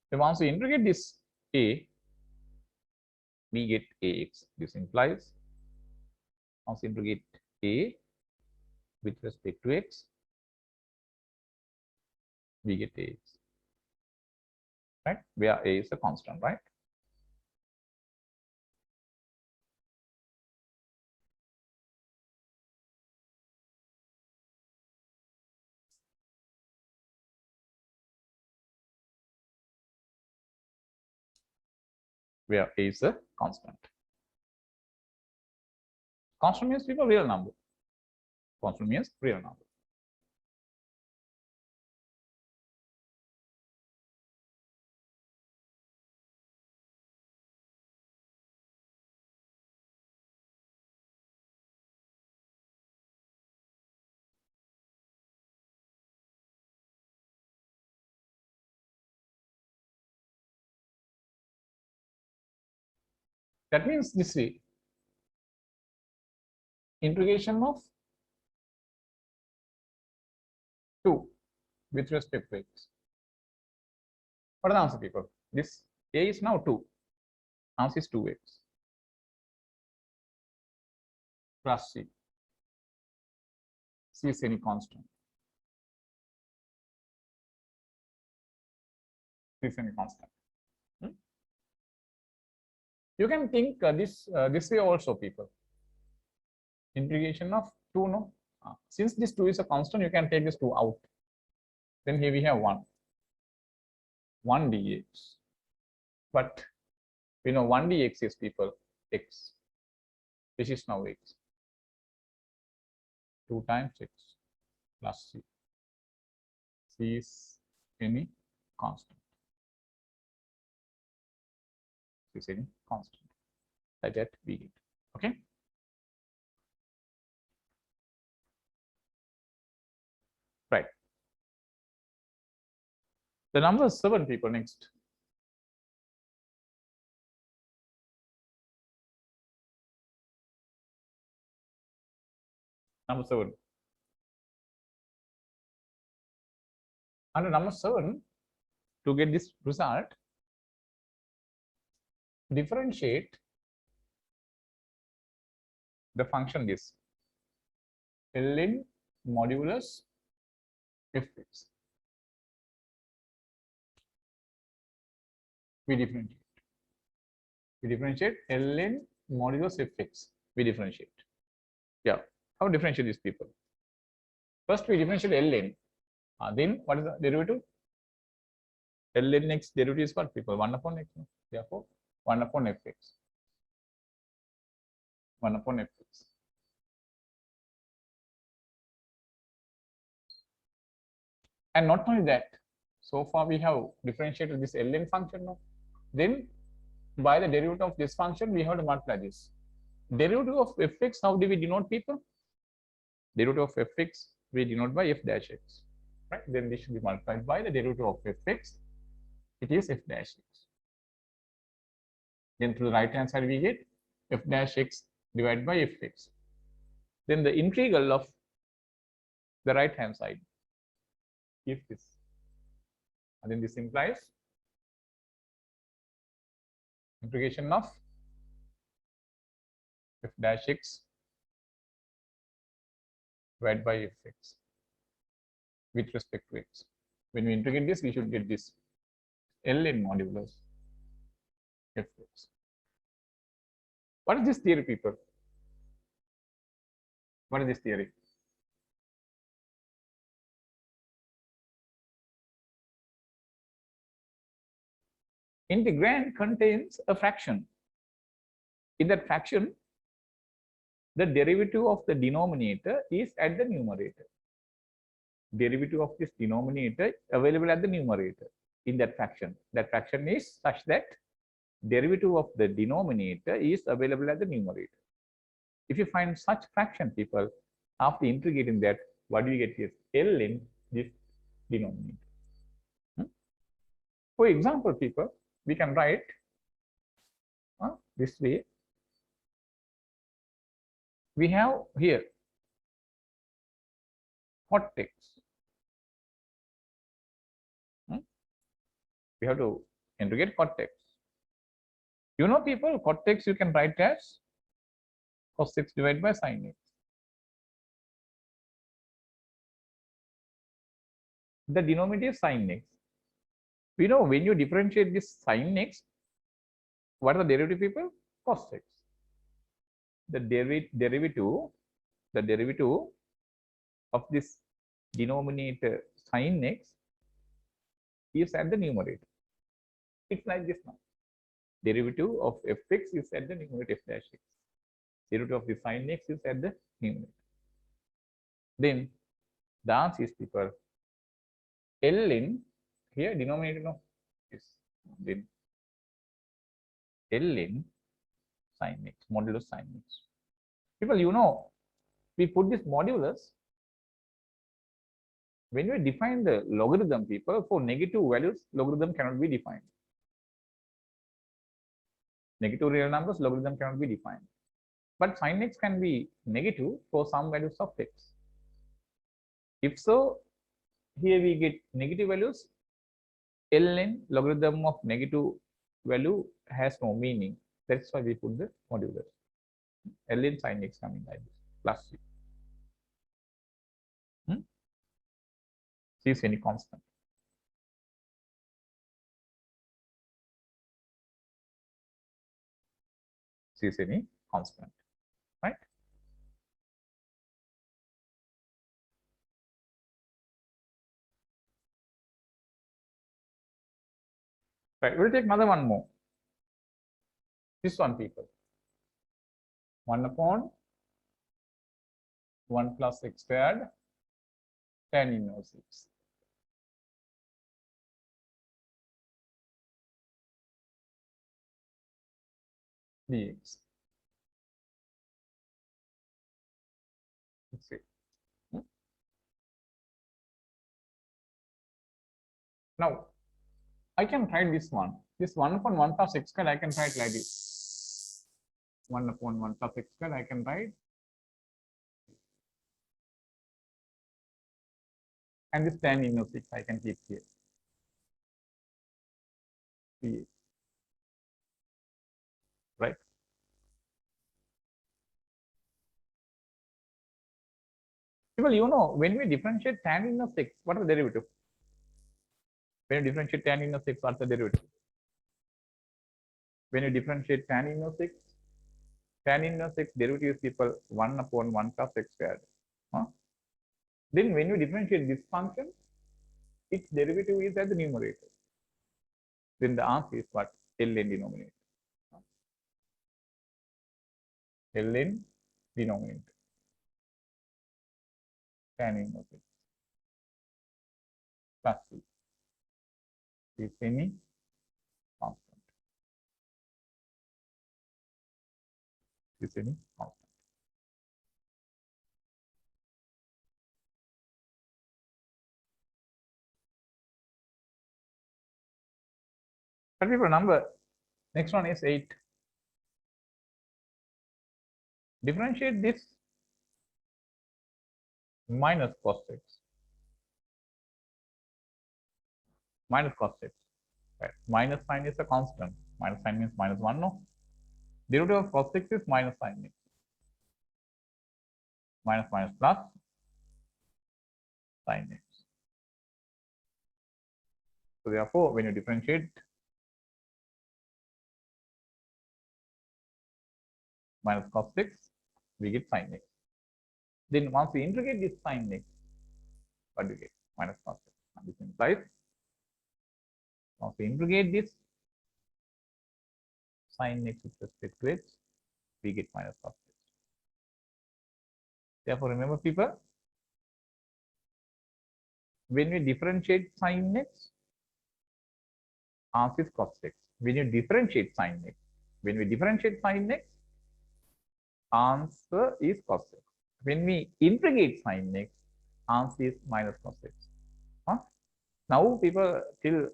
Then once we integrate this a, we get ax. This implies once we integrate a with respect to x, we get ax. Right? Where a is a constant, right? Where a is a constant. Constant means people real number. Constant means real number. That means this way. Integration of 2 with respect to x. What is the answer, people? This a is now 2. Answer is 2x plus c. C is any constant. C is any constant. You can think this way also, people. Integration of 2, no? Since this 2 is a constant, you can take this 2 out. Then here we have 1. 1 dx. But we know 1 dx is, people, x. This is now x. 2 times x plus c. C is any constant. C is any constant. Like that we get. Okay. Right. The number 7, people, next. Number 7. Under number 7, to get this result, differentiate the function this ln modulus fx. We differentiate ln modulus fx. We differentiate. Yeah. How to differentiate these people? First, we differentiate ln. Then, what is the derivative? Ln x derivative is what, people? 1 upon x. Therefore, 1 upon fx. 1 upon fx. And not only that, so far we have differentiated this ln function now. Then, by the derivative of this function, we have to multiply this. Derivative of fx, how do we denote, people? Derivative of fx, we denote by f dash x. Right? Then this should be multiplied by the derivative of fx. It is f dash x. Then to the right hand side, we get f dash x divided by fx. Then the integral of the right hand side is this. And then this implies integration of f dash x divided by fx with respect to x. When we integrate this, we should get this ln modulus fx. What is this theory, people? What is this theory? Integrand contains a fraction. In that fraction, the derivative of the denominator is at the numerator. Derivative of this denominator available at the numerator in that fraction. That fraction is such that derivative of the denominator is available at the numerator. If you find such fraction, people, after integrating that, what do you get here? ln this denominator. For example, people, we can write this way. We have here hot x. We have to integrate hot x. You know, people, hot x you can write as cos x divided by sin x. The denominator is sin x. We know when you differentiate this sin x, what are the derivative, people? Cos x. The derivative of this denominator sin x is at the numerator. It's like this now. Derivative of fx is at the numerator f dash x. Derivative of the sin x is at the numerator. Then the answer is, people, ln here denominator no is then ln sin x, modulus sin x. People, you know, we put this modulus when we define the logarithm, people, for negative values, logarithm cannot be defined. Negative real numbers, logarithm cannot be defined. But sin x can be negative for some values of x. If so, here we get negative values. Ln logarithm of negative value has no meaning. That's why we put the modulus. Ln sin x coming like this, plus c. C is any constant. C is any constant, right? Right, we'll take another one more. This one, people. 1 upon 1 plus x squared tan inverse x. Dx. Let's see. Now, I can write this one. This 1 upon 1 plus x squared, I can write like this. 1 upon 1 plus x squared, I can write And this tan inverse 6 I can keep here. Right? People, when we differentiate tan inverse 6, what is the derivative? When you differentiate tan inverse 6, what's the derivative? When you differentiate tan inverse 6, tan inverse 6 derivative is equal 1 upon 1 plus x squared. Huh? Then when you differentiate this function, its derivative is at the numerator. Then the answer is what? Ln denominator. Ln denominator. Tan inverse 6 plus c is any constant. Is any constant. But people number, next one is 8. Differentiate this minus cos x. Minus cos x. Right. Minus sign is a constant. Minus sign means minus 1, no? Derivative of cos x is minus sign x. Minus minus plus sin x. So therefore, when you differentiate minus cos x, we get sin x. Then once we integrate this sin x, what do we get? Minus cos x. And this implies once we integrate this sin x with respect to x, we get minus cos x. Therefore, remember people, when we differentiate sin x, answer is cos x. When you differentiate sin x, when we differentiate sin x, answer is cos x. When we integrate sin x, answer is minus cos x. Huh? Now, people, till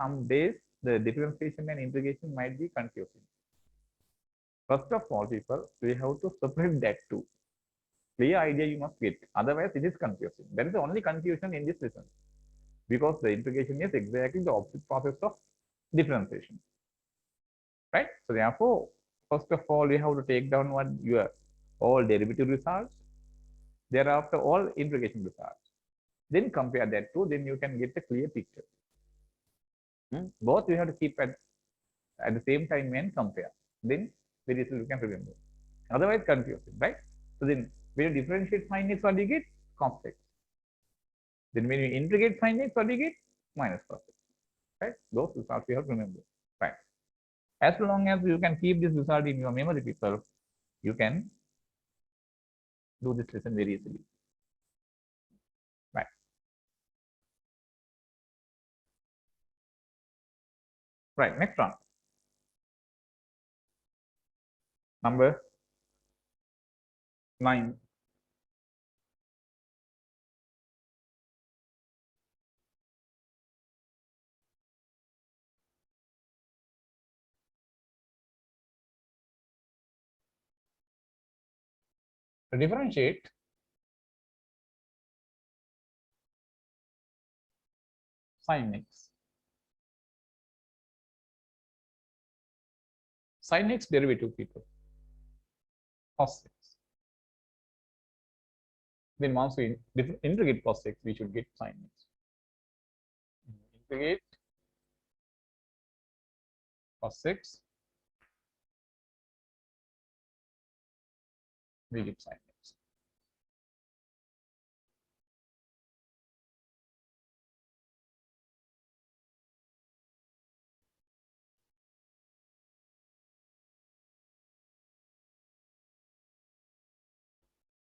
some days, the differentiation and integration might be confusing. First of all, people, we have to separate that two. Clear idea you must get. Otherwise, it is confusing. That is the only confusion in this lesson. Because the integration is exactly the opposite process of differentiation. Right? So therefore, first of all, you have to take down what your all derivative results. Thereafter, all integration results. Then compare that two, then you can get a clear picture. Both you have to keep at the same time and compare. Then very easily you can remember. Otherwise, confusing, right? So then when you differentiate sin x, what do you get? Cos x. Then when you integrate sin x, what do you get? Minus cos x. Right? Those results you have to remember. Right. As long as you can keep this result in your memory, people, you can do this lesson very easily. Right. Right. Next one. Number 9. To differentiate sin x. Sin x derivative, people. Cos x. Then once we integrate cos x, we should get sin x. Integrate cos x, we get sin x.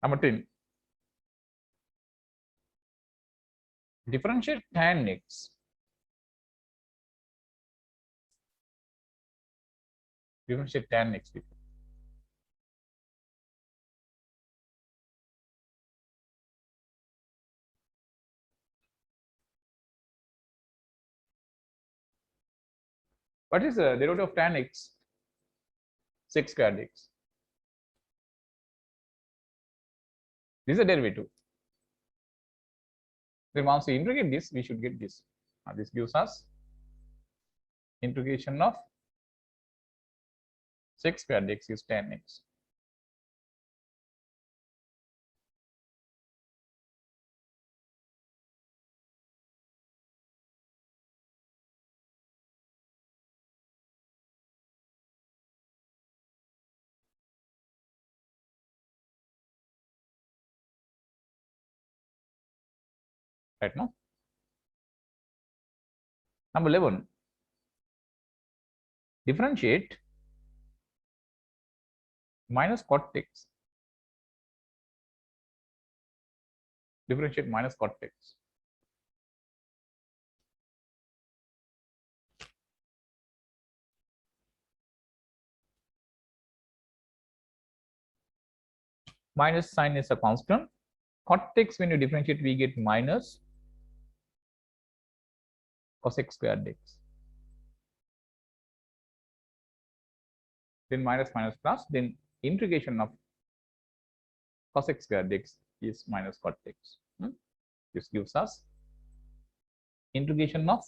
Number 10. Differentiate tan x. Differentiate tan x, people. What is the derivative of tan x? 6 squared x. This is a derivative. Then once we integrate this, we should get this. This gives us integration of sec squared x is tan x. Right now. Number 11. Differentiate minus cot x. Differentiate minus cot x. Minus sign is a constant. Cot x, when you differentiate, we get minus cosec squared x. Then minus minus plus, then integration of cosec squared x is minus cot x. This gives us integration of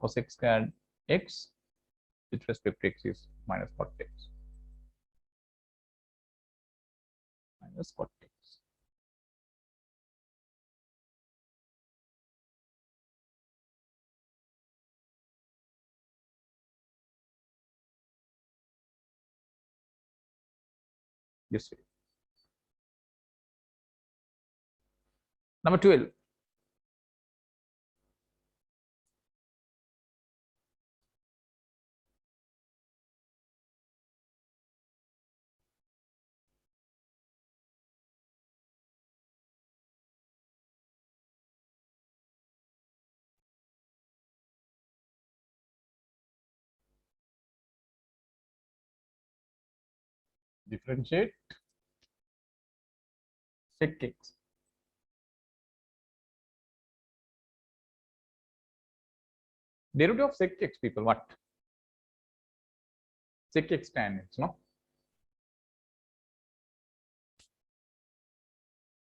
cosec squared x with respect to x is minus cot x. Minus cot x. This way. Number 12. Differentiate sec x. Derivative of sec x, people, what? Sec x tan x, no?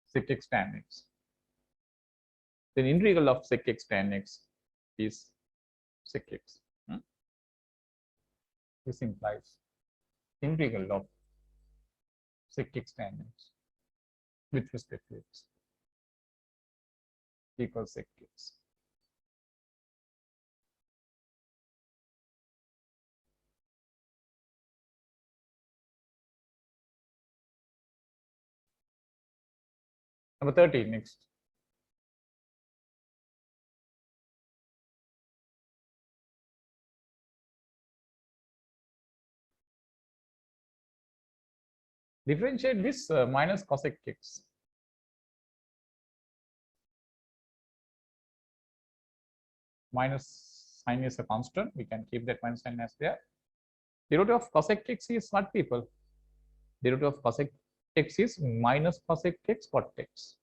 Sec x tan x. Then integral of sec x tan x is sec x. This implies integral of sec x tan x with respect to x equals sec x. Number 13, next. Differentiate this minus cosec x. Minus sign is a constant. We can keep that minus sign as there. Derivative of cosec x is what, people? Derivative of cosec x is minus cosec x cot x.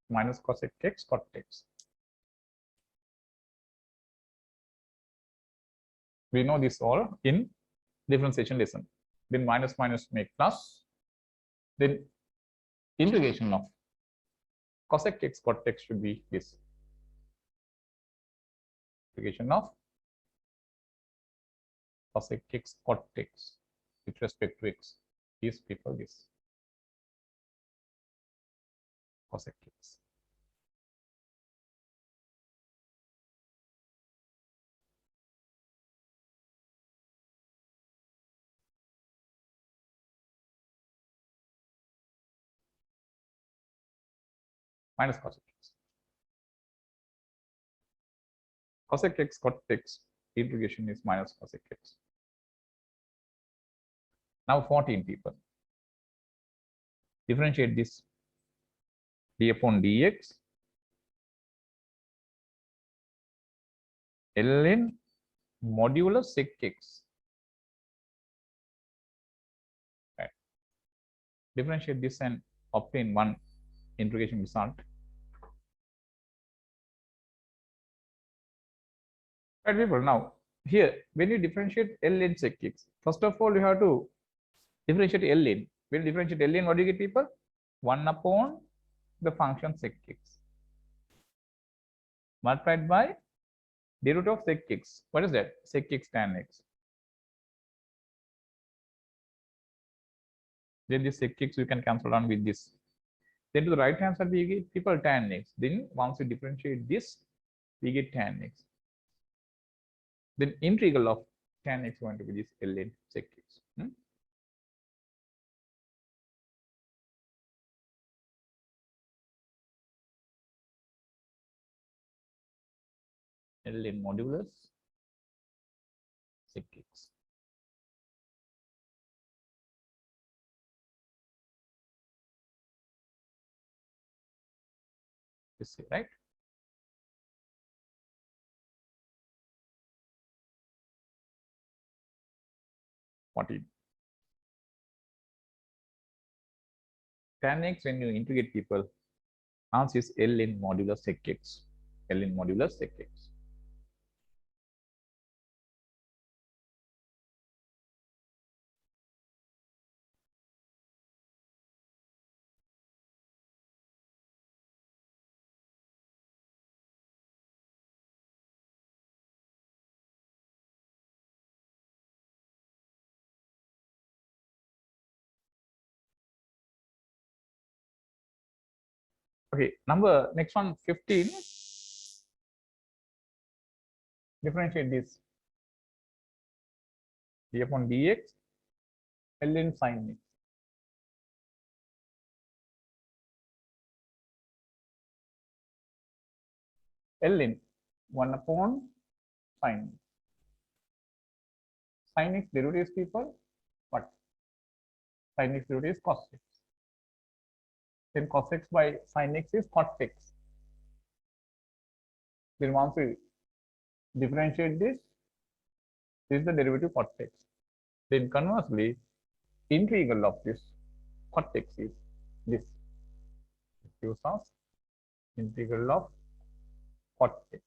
Minus cosec x cot x. We know this all in differentiation lesson. Then minus minus make plus. Then integration of cosec x cot x should be this. Integration of cosec x cot x with respect to x is, people, this cosec x. Minus cosec x. Cosec x cot x integration is minus cosec x. Now 14, people. Differentiate this d upon dx ln modulus sec x. Right. Differentiate this and obtain one integration result. Right, people. Now here, when you differentiate ln sec x, first of all you have to differentiate ln. When you differentiate ln, what do you get, people? 1 upon the function sec x multiplied by derivative of sec x. What is that? Sec x tan x. Then this sec x we can cancel on with this. Then to the right hand side we get people tan x. Then once we differentiate this, we get tan x. Then integral of tan x going to be this ln sec x. ln modulus sec x. This is right. What is tan x when you integrate people? Answer is ln modulus sec x. ln modulus sec x. Okay, next one 15. Differentiate this d upon dx ln sin x. ln 1 upon sin x. Sin x derivative is people what? Sin x derivative is cos x. Then cos x by sin x is cot x. Then once we differentiate this is the derivative cot x. Then conversely, integral of this cot x is this. It gives us integral of cot x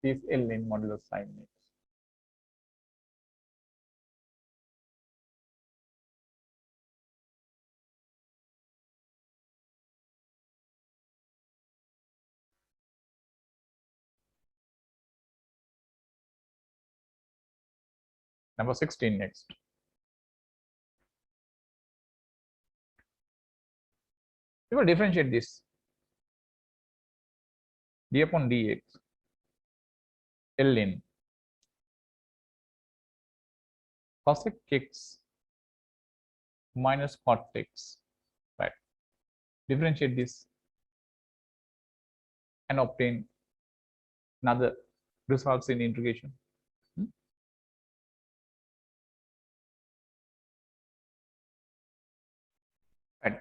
is ln modulus sin x. Number 16 next. We will differentiate this d upon dx ln cos x minus cot x, right? Differentiate this and obtain another results in integration. Right.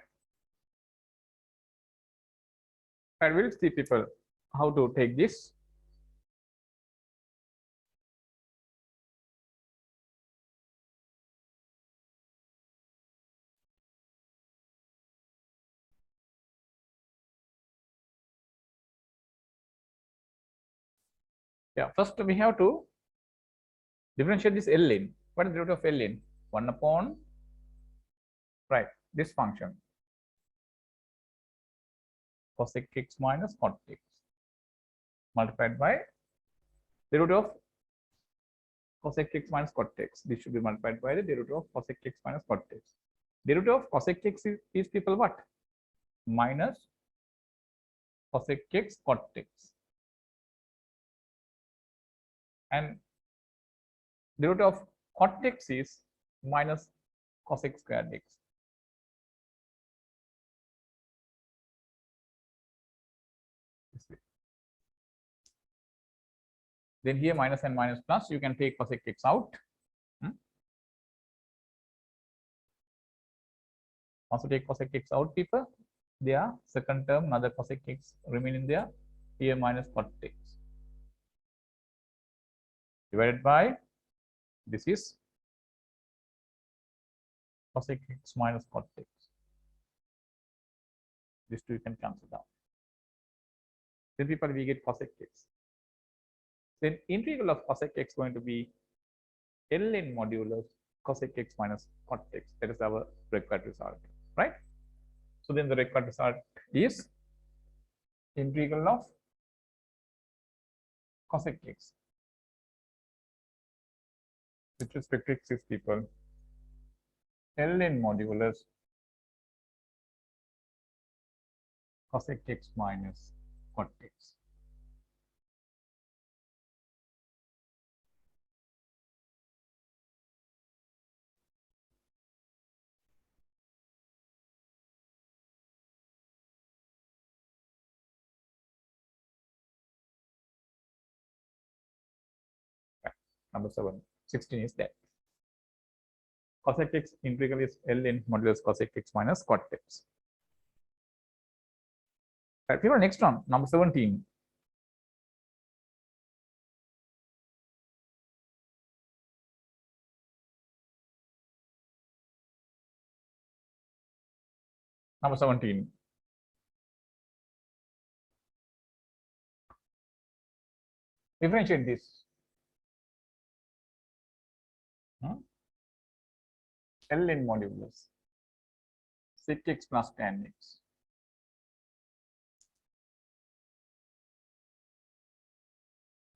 I will see people how to take this. Yeah, first we have to differentiate this ln. What is the root of ln? 1 upon, right, this function cos x minus cot x multiplied by the root of cos x minus cot x. This should be multiplied by the derivative of cos x minus cot x. Derivative of cos x is people what? Minus cos x cot x. And derivative of cot x is minus cos x squared x. Then here minus and minus plus, you can take cos x out. Also take cos x out, people. There, second term, another cos x remaining there. Here minus cot x divided by this is cos x minus cot x. These two you can cancel down. Then people we get cos x. Then integral of cos x going to be ln modulus cos x minus cot x. That is our required result. right? So then the required result is integral of cosec x with respect to x is equal ln modulus cosec x minus cot x. Number 16 is that cosec x integral is ln modulus cosec x minus cot x. Right, people, next one, number 17. Number 17. Differentiate this. ln modulus sec x plus tan x.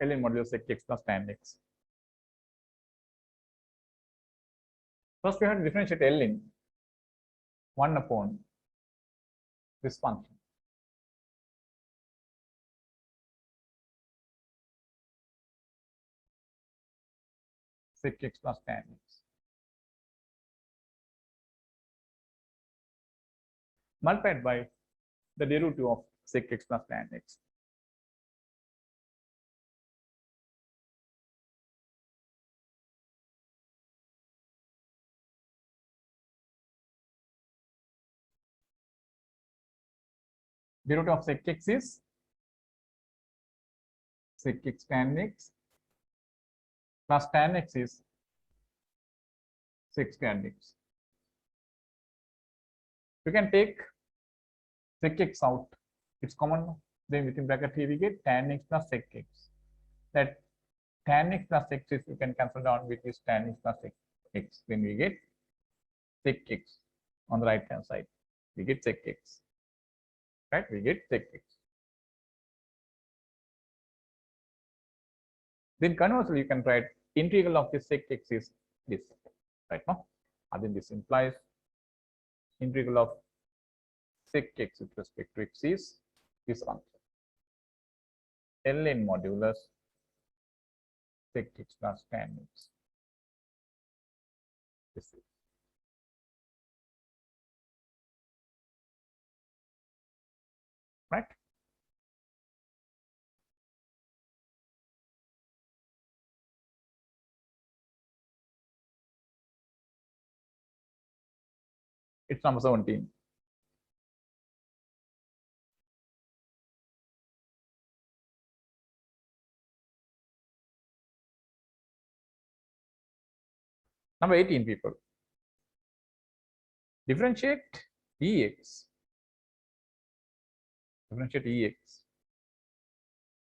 ln modulus sec x plus tan x. First, we have to differentiate ln 1 upon this function. Sec x plus tan x. Multiplied by the derivative of sec x plus tan x. Derivative of sec x is sec x tan x plus tan x is sec tan x. You can take sec x out, it's common. Then within bracket here we get tan x plus sec x. That tan x plus sec x you can cancel down with this tan x plus sec x. Then we get sec x on the right hand side. We get sec x. Right? We get sec x. Then conversely, you can write integral of this sec x is this, right now. And then this implies integral of sec x with respect to x is this function. ln modulus sec x plus tan x. This is right. It's number 17. Number 18, people. Differentiate Ex. Differentiate Ex.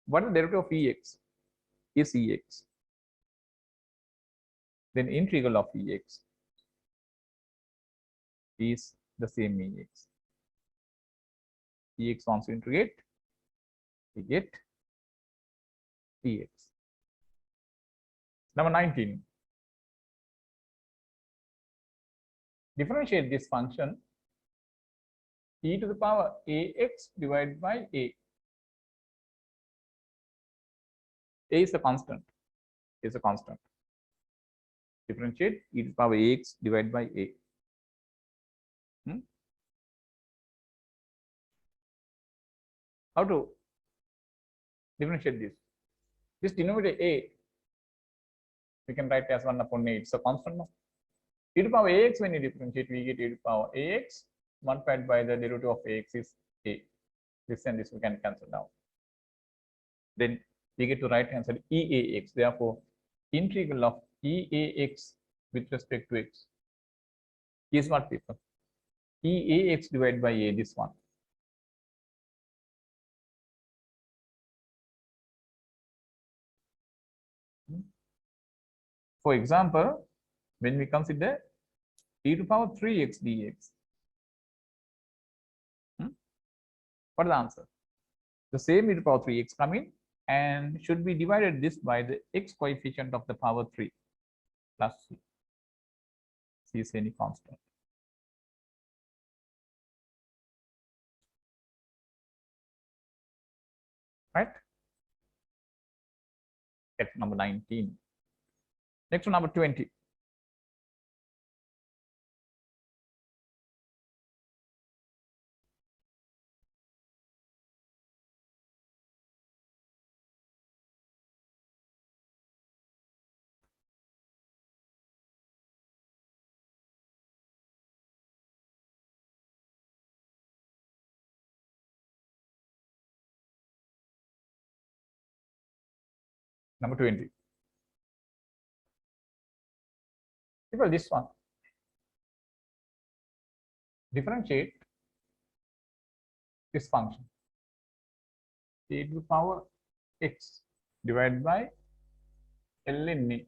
What is the derivative of Ex? Is Ex. Then integral of Ex is the same Ex. Ex wants to integrate, we get Ex. Number 19. Differentiate this function e to the power ax divided by a. A is a constant. Is a constant. Differentiate e to the power ax divided by a. How to differentiate this? This denominator a we can write as 1 upon a. It's a constant. No? E to the power ax, when you differentiate, we get e to the power ax multiplied by the derivative of ax is a. This and this we can cancel down. Then we get to right hand side eax. Therefore, integral of eax with respect to x is what, people? Eax divided by a, this one. For example, when we consider e to the power 3x dx, What is the answer? The same e to the power 3x come in and should be divided this by the x coefficient of the power 3 plus c. C is any constant. Right? At number 19. Next to number 20. Number 20. People, this one. Differentiate this function. E to the power x divided by L in A.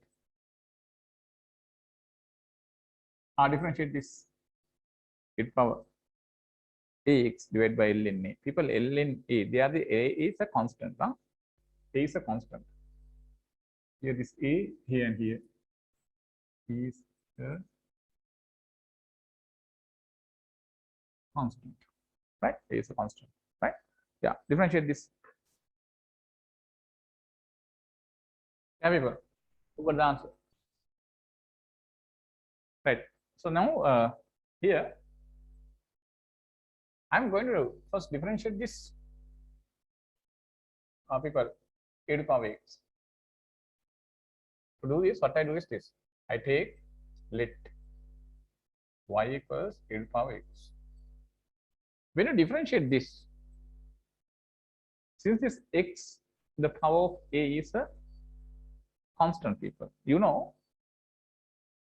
Differentiate this e to the power ax divided by L in A. People, L in A, they are the A is a constant. A is a constant. Here this A, here and here is a constant. Right? A is a constant. Right? Yeah. Differentiate this. Yeah, people. Who got the answer? Right. So now here I'm going to first differentiate this people e to the power x. To do this, what I do is this. I take let y equals e to the power x. When you differentiate this, since this x the power of a is a constant, people, you know,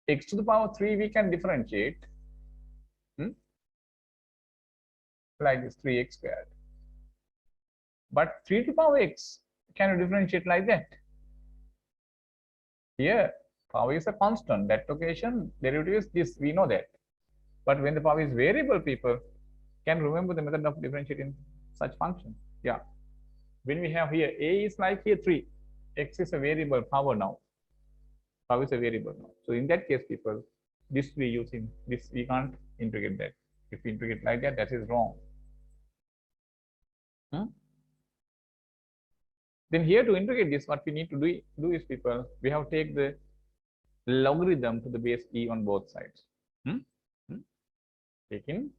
x to the power 3 we can differentiate like this 3x squared. But 3 to the power x can you differentiate like that? Here, power is a constant. That occasion derivative is this. We know that. But when the power is variable, people can remember the method of differentiating such function. Yeah. When we have here a is like here 3, x is a variable power now. Power is a variable now. So in that case, people, this we using this we can't integrate that. If we integrate like that, that is wrong. Then here to integrate this, what we need to do is, people, we have to take the logarithm to the base e on both sides. Taking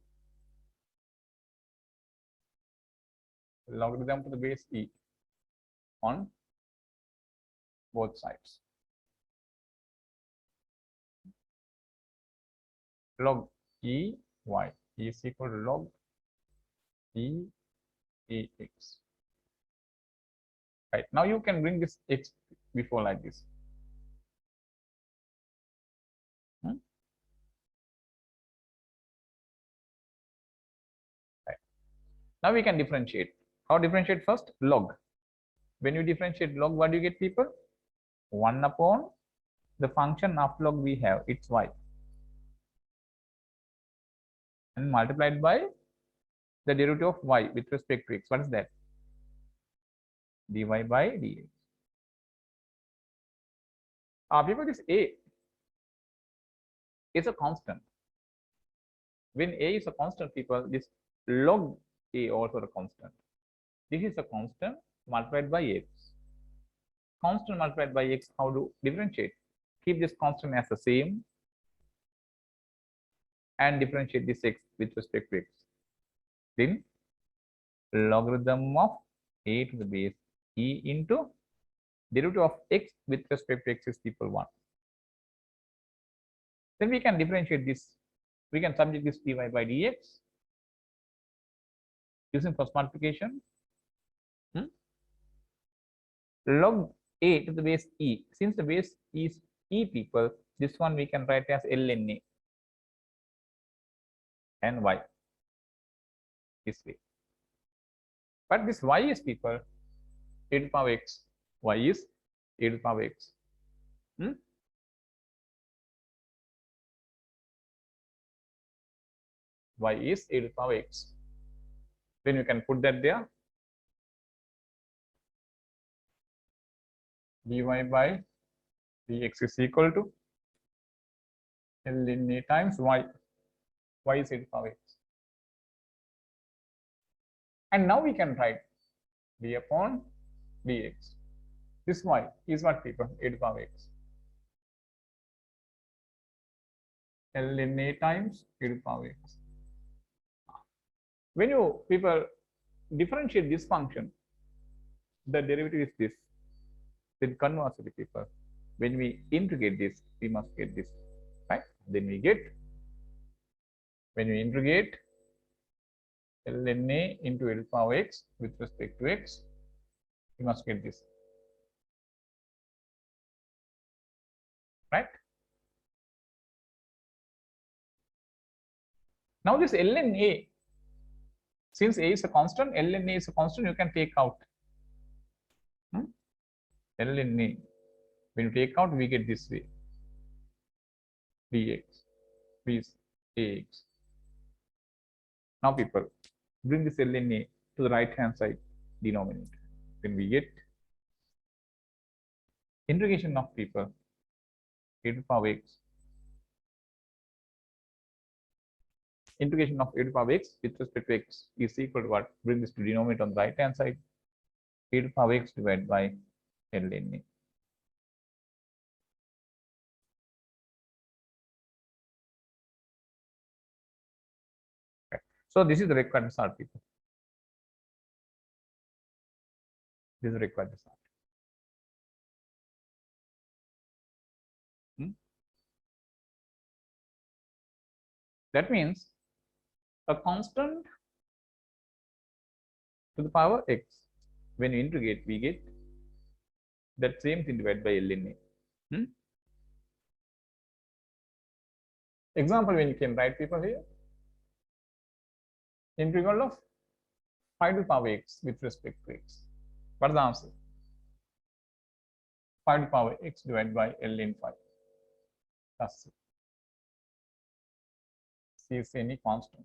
logarithm to the base e on both sides. Log e y is equal to log e ax. Right, now you can bring this x before like this. Right. Now we can differentiate. How differentiate? First log. When you differentiate log, what do you get, people? 1 upon the function of log we have, it's y, and multiplied by the derivative of y with respect to x. What is that? Dy by dx. People, this a is a constant. When a is a constant, people, this log a also a constant. This is a constant multiplied by x. Constant multiplied by x, how to differentiate? Keep this constant as the same and differentiate this x with respect to x. Then logarithm of a to the base e into derivative of x with respect to x is equal 1. Then we can differentiate this. We can subject this dy by dx using first multiplication. Log a to the base e. Since the base is e, people, this one we can write as ln a and y this way. But this y is, people, e to the power x. Y is e to the power x. Y is e to the power x. Then you can put that there. dy by dx is equal to L in A times y. Y is e to the power x. And now we can write d upon dx. This y is what, people? E to the power x. L in A times e to the power x. When you, people, differentiate this function, the derivative is this. Then conversely, people, when we integrate this, we must get this, right? Then we get, when we integrate ln A into e to the power x with respect to x, we must get this, right? Now this ln A, since A is a constant, ln A is a constant, you can take out. Ln A, when you take out, we get this way, dx, is ax. Now, people, bring this ln A to the right hand side denominator. Then we get integration of, people, e to the power x, integration of e to the power x with respect to x is equal to what? Bring this to denominator on the right hand side, e to the power x divided by ln A. Okay. So this is the required result, people. This is the required result. That means a constant to the power x, when you integrate, we get that same thing divided by ln A. Example, when you can write, people, here, integral of 5 to the power x with respect to x. What is the answer? 5 to the power x divided by ln 5 plus c. C is any constant.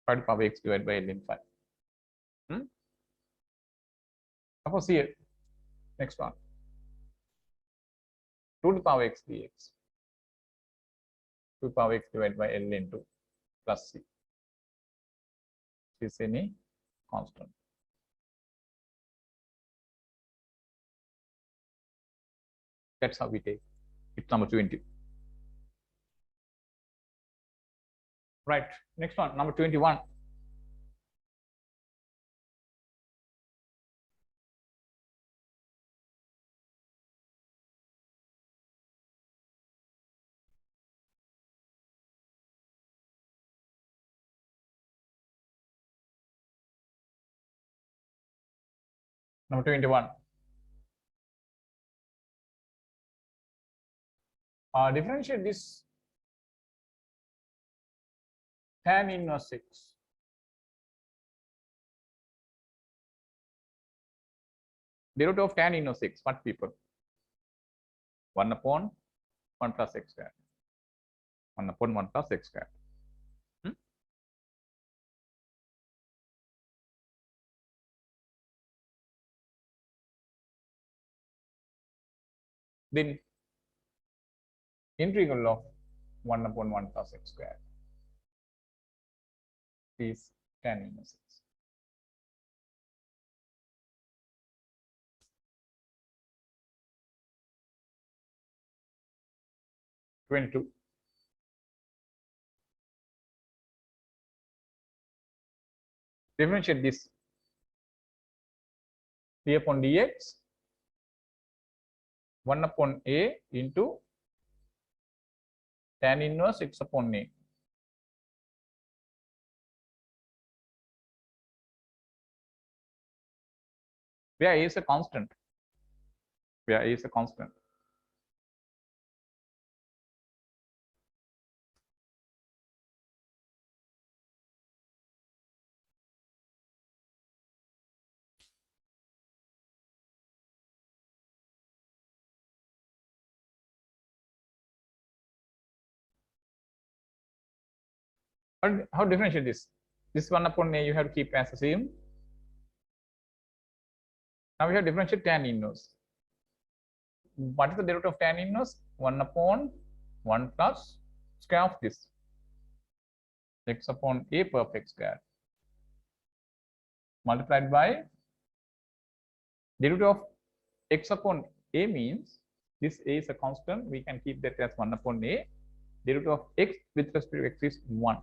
Five to the power x divided by ln 5. Suppose here, next one, 2 to the power x dx, 2 to the power x divided by ln 2 plus c. C is any constant. That's how we take. It's number 20. Right. Next one, number 21. Number 21. Differentiate this tan inverse 6. Derivative of tan inverse 6, what, people? 1 upon 1 plus x squared. 1 upon 1 plus x squared. Then integral of 1 upon 1 plus x squared is tan inverse 6. Differentiate this d upon dx 1 upon a into tan inverse x upon a. Where a is a constant. Where a is a constant. How differentiate this? This 1 upon a you have to keep as the same. Now we have differentiate tan inverse. What is the derivative of tan inverse? 1 upon 1 plus square of this x upon a perfect square multiplied by derivative of x upon a means this a is a constant. We can keep that as 1 upon a. Derivative of x with respect to x is 1.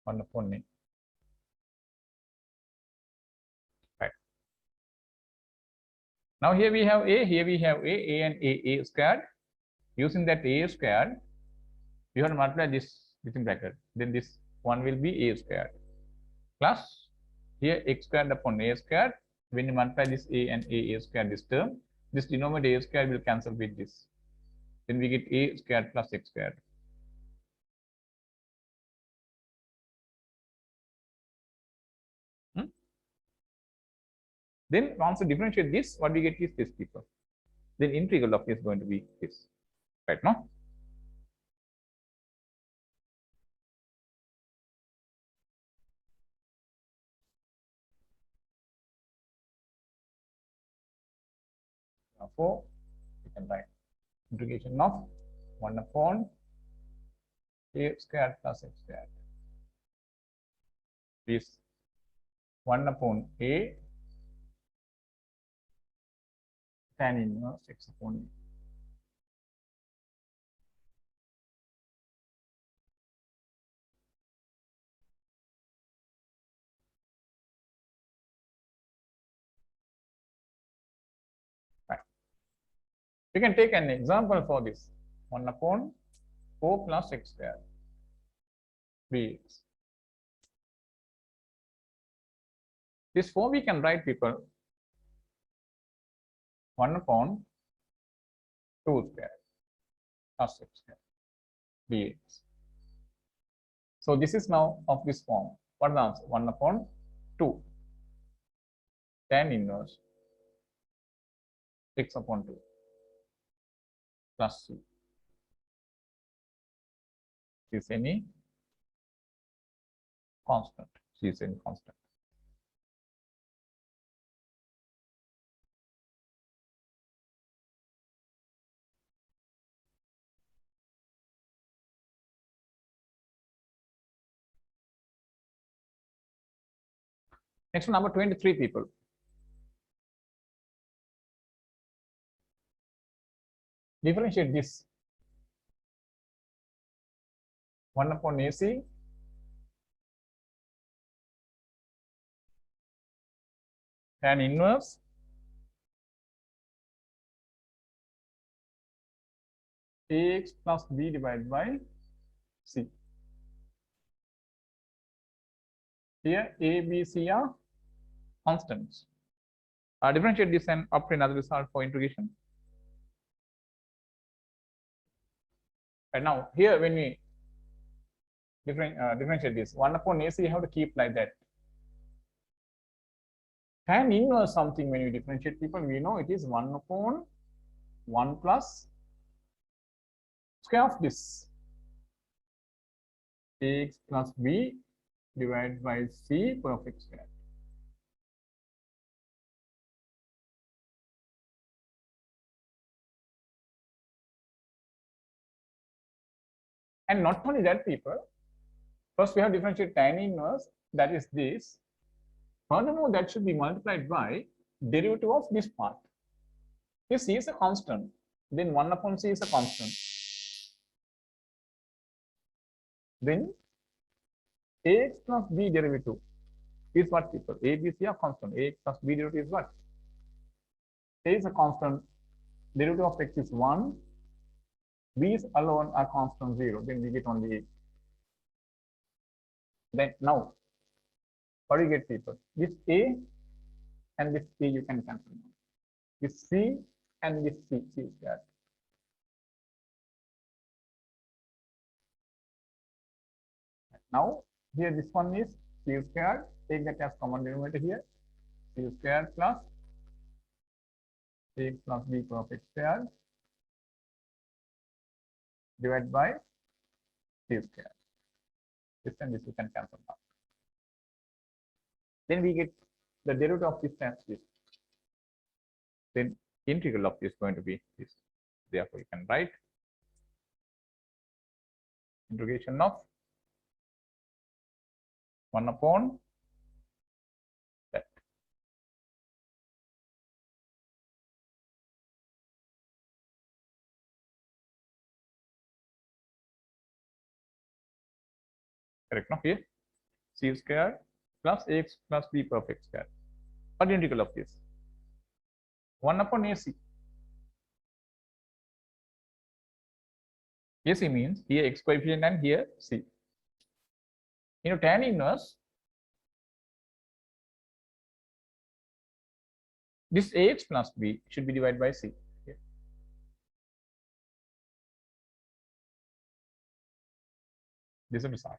1 upon a. Right. Now here we have a, here we have a and a squared. Using that a squared, you have to multiply this within bracket. Then this one will be a squared plus here x squared upon a squared. When you multiply this a and a squared, this term, this denominator a squared will cancel with this. Then we get a squared plus x squared. Then once you differentiate this, what we get is this people. Then integral of this is going to be this. Right now. Therefore, we can write integration of 1 upon a squared plus x squared. This 1 upon a tan inverse x upon a. Right. We can take an example for this 1 upon 4 plus x squared bx. This 4 we can write people 1 upon 2 squared plus x squared bx. So this is now of this form. What is the answer? 1 upon 2 tan inverse x upon 2 plus c. Is any constant. C is any constant. Next one, number 23 people. Differentiate this 1 upon AC tan inverse ax plus b divided by c. Here a, b, c are constants. Differentiate this and obtain another result for integration. And now here when we differentiate this 1 upon AC, you have to keep like that. Tan inverse something when you differentiate people, we know it is 1 upon 1 plus square of this ax plus b divided by c perfect square. And not only that people, first we have differentiate tan inverse, that is this. Furthermore, that should be multiplied by derivative of this part. If c is a constant, then 1 upon c is a constant. Then ax plus b derivative is what people? A, b, c are constant. Ax plus b derivative is what? A is a constant. Derivative of x is 1. B's alone are constant 0. Then we get only a. Then now, what do you get people? This a and this c you can cancel. This c and this c is that. Now, here this one is c squared. Take that as common denominator here. C squared plus ax plus b perfect squared divided by c squared. This and this you can cancel out. Then we get the derivative of this times this. Then integral of this is going to be this. Therefore, you can write integration of 1 upon that. Correct, no? Here, c square plus ax plus b perfect square. What the integral of this? 1 upon ac. AC means here x coefficient and here c. Tan inverse, this ax plus b should be divided by c. Here. This is the result.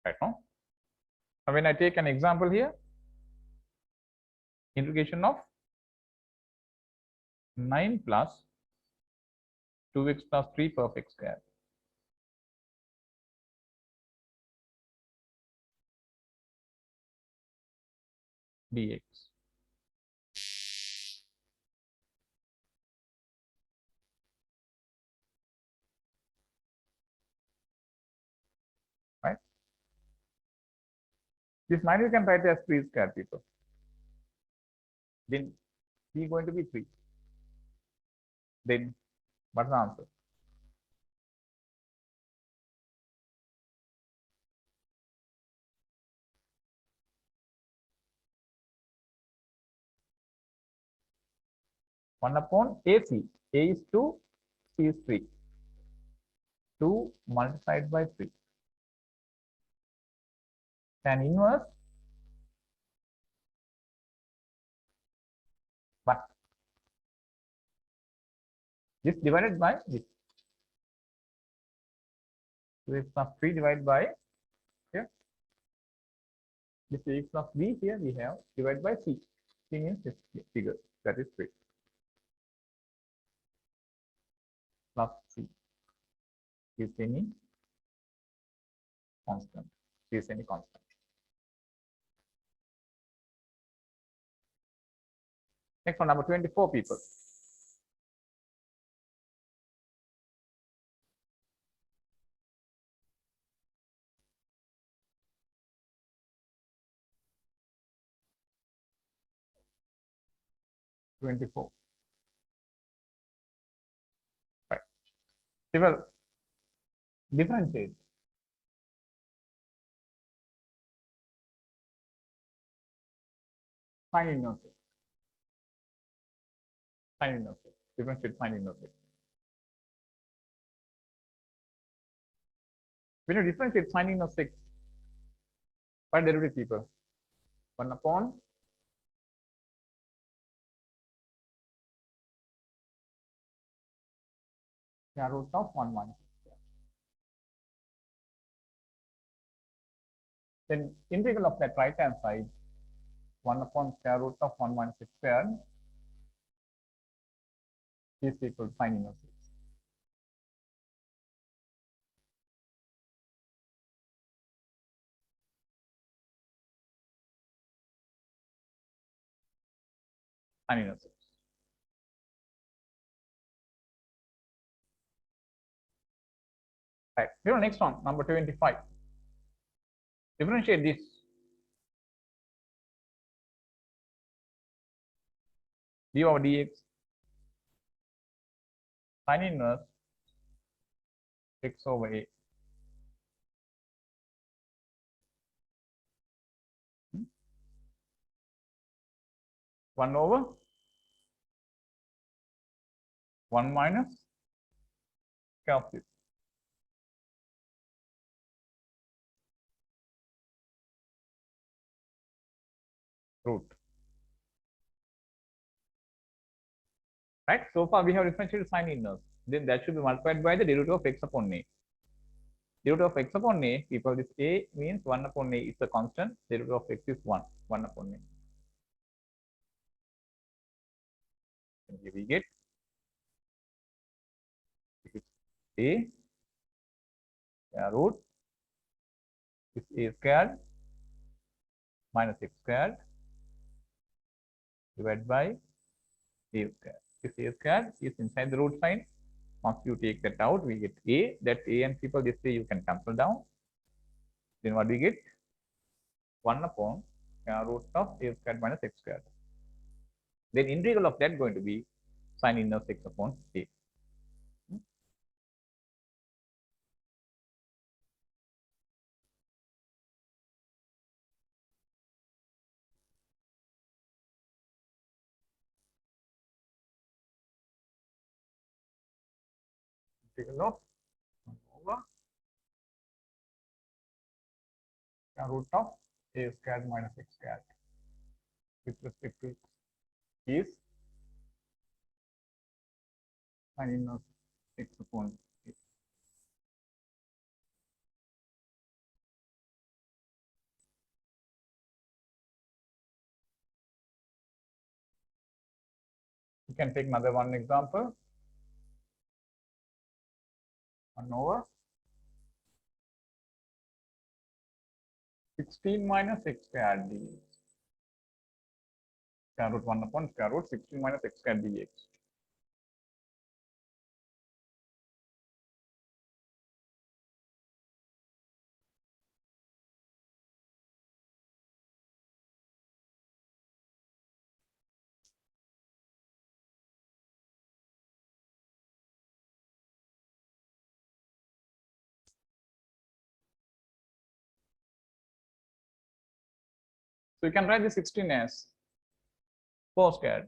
Right now, when I take an example here, integration of 9 plus 2x plus 3 perfect square dx. Right? This 9 you can write as 3 square, people. Then c going to be 3. Then what's the answer? One upon AC. A is 2, C is 3. 2 multiplied by 3. Tan inverse, but this divided by this. 2x plus 3 divided by here. This x plus b here we have divided by c. C means this figure, that is 3 plus c is any constant. C is any constant. Next one, number 24, people. Right. Well, differentiate. Sign inverse. Sign inverse. Differentiate sign inverse. When you differentiate sign inverse 6, what derivative, people? 1 upon square root of 1 minus. Then integral of that right hand side, 1 upon square root of 1 minus x squared is equal to sin inverse. Sin inverse. Right. Here, next one, number 25. Differentiate this. D over dx sin inverse x over a. 1 over 1 minus square of this. Root. Right. So far we have differentiated sin inverse. Then that should be multiplied by the derivative of x upon a. Derivative of x upon a, people, this a means 1 upon a is a constant. Derivative of x is 1. 1 upon a. And here we get a square root is a squared minus x squared divided by a squared. This a squared is inside the root sign. Once you take that out, we get a. That a and people, this a you can cancel down. Then what we get? 1 upon square root of a squared minus x squared. Then integral of that going to be sin inverse x upon a. Integral of 1 over square root of a squared minus x squared with respect to x is sin inverse x upon a. You can take another one example. 1 over 16 minus x squared dx. Square root 1 upon square root 16 minus x squared dx. So you can write the 16 as 4 squared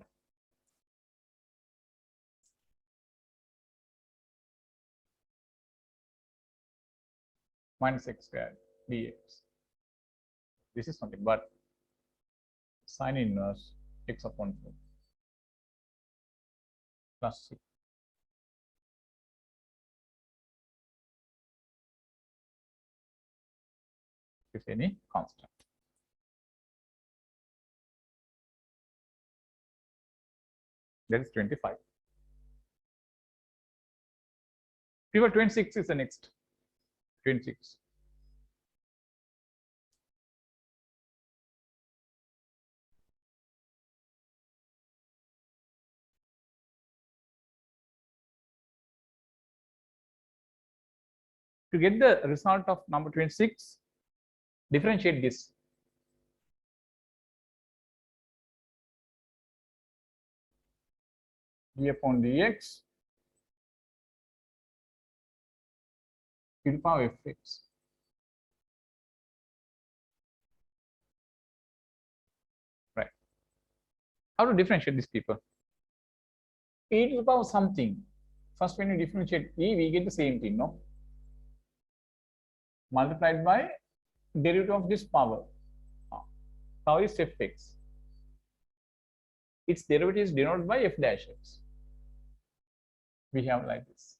minus x squared dx. This is nothing but sin inverse x upon 4 plus c. If any constant. That is 25. Figure 26 is the next. 26. To get the result of number 26, differentiate this. D upon dx to the power fx. Right. How to differentiate these people? E to the power something. First, when you differentiate e, we get the same thing, no? Multiplied by derivative of this power. Power is fx. Its derivative is denoted by f dash x. We have like this.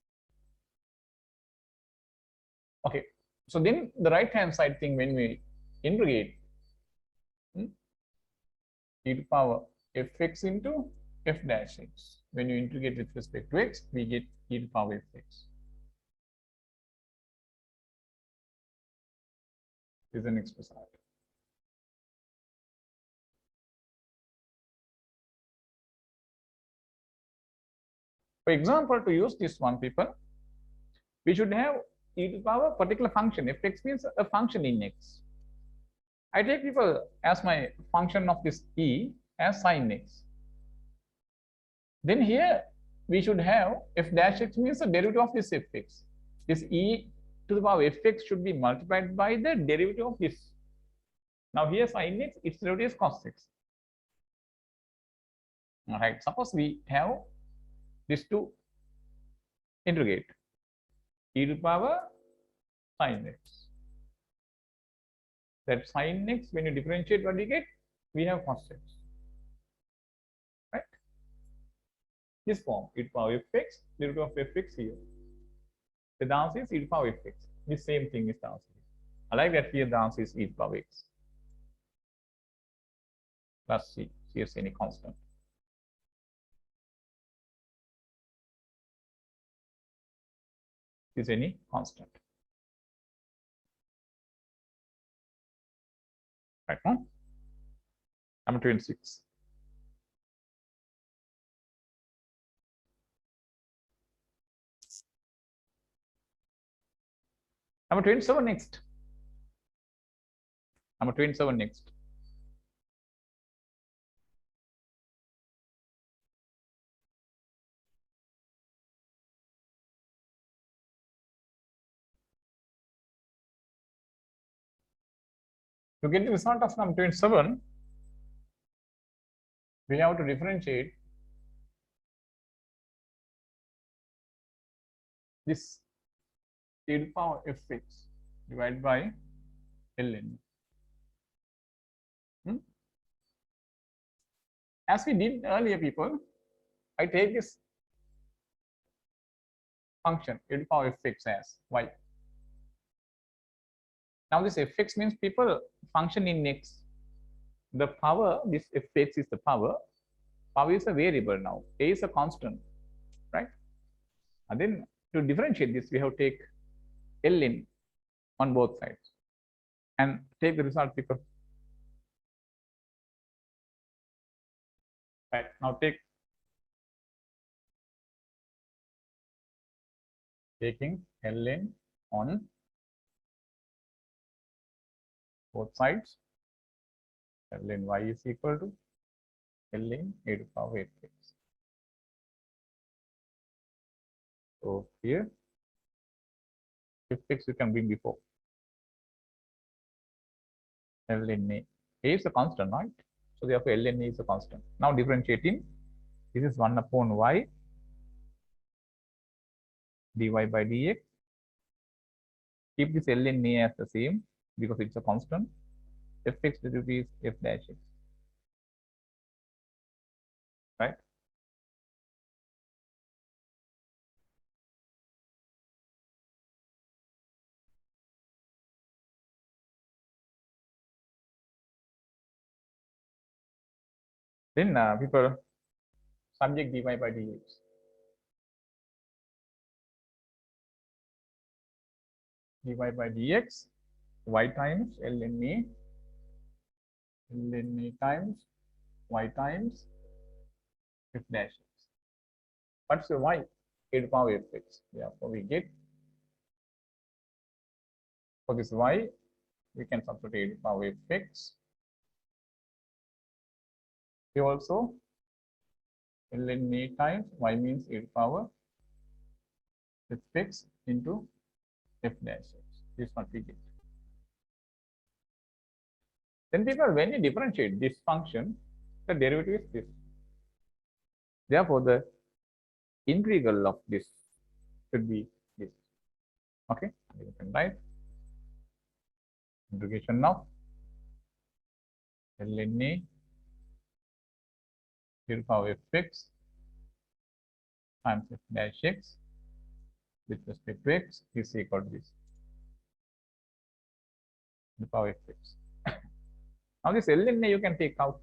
Okay. So then the right hand side thing, when we integrate e to the power fx into f dash x. When you integrate with respect to x, we get e to the power fx. This is the next result. For example, to use this one, people, we should have e to the power particular function. Fx means a function in x. I take people as my function of this e as sin x. Then here we should have f dash x means the derivative of this fx. This e to the power fx should be multiplied by the derivative of this. Now here sin x, its derivative is cos x. All right. Suppose we have this to integrate e to the power sin x. That sin x, when you differentiate, what we get? We have cos x. Right? This form, e to the power fx, derivative of fx here. The answer is e to the power fx. The same thing is the answer. I like that here the answer is e to the power x plus c. C is any constant. Is any constant. Right now, number 26. Number 27 next. Number 27 next. To get the result of number 27, we have to differentiate this e to the power fx divided by ln. As we did earlier, people, I take this function e to the power fx as y. Now this fx means, people, function in x. The power, this fx is the power. Power is a variable now. A is a constant, right? And then to differentiate this, we have to take ln on both sides and take the result, people. Right, now taking ln on both sides, ln y is equal to ln e to the power fx. So here, fx you can bring before. Ln a is a constant, right? So therefore ln a is a constant. Now differentiating, this is 1 upon y dy by dx. Keep this ln a as the same because it's a constant. Fx derivative is f dash x, right? Then people subject dy by dx. Dy by dx, y times ln a times y times f dash x. What's the y? E to the power fx. Therefore we get, for this y, we can substitute e to the power fx. We also ln a times y means e to the power fx into f dash x. This is what we get. Then people, when you differentiate this function, the derivative is this. Therefore, the integral of this should be this. Okay, you can write integration now. Ln a e to the power fx times f dash x with respect to x is equal to this, the power fx. Now this ln a you can take out.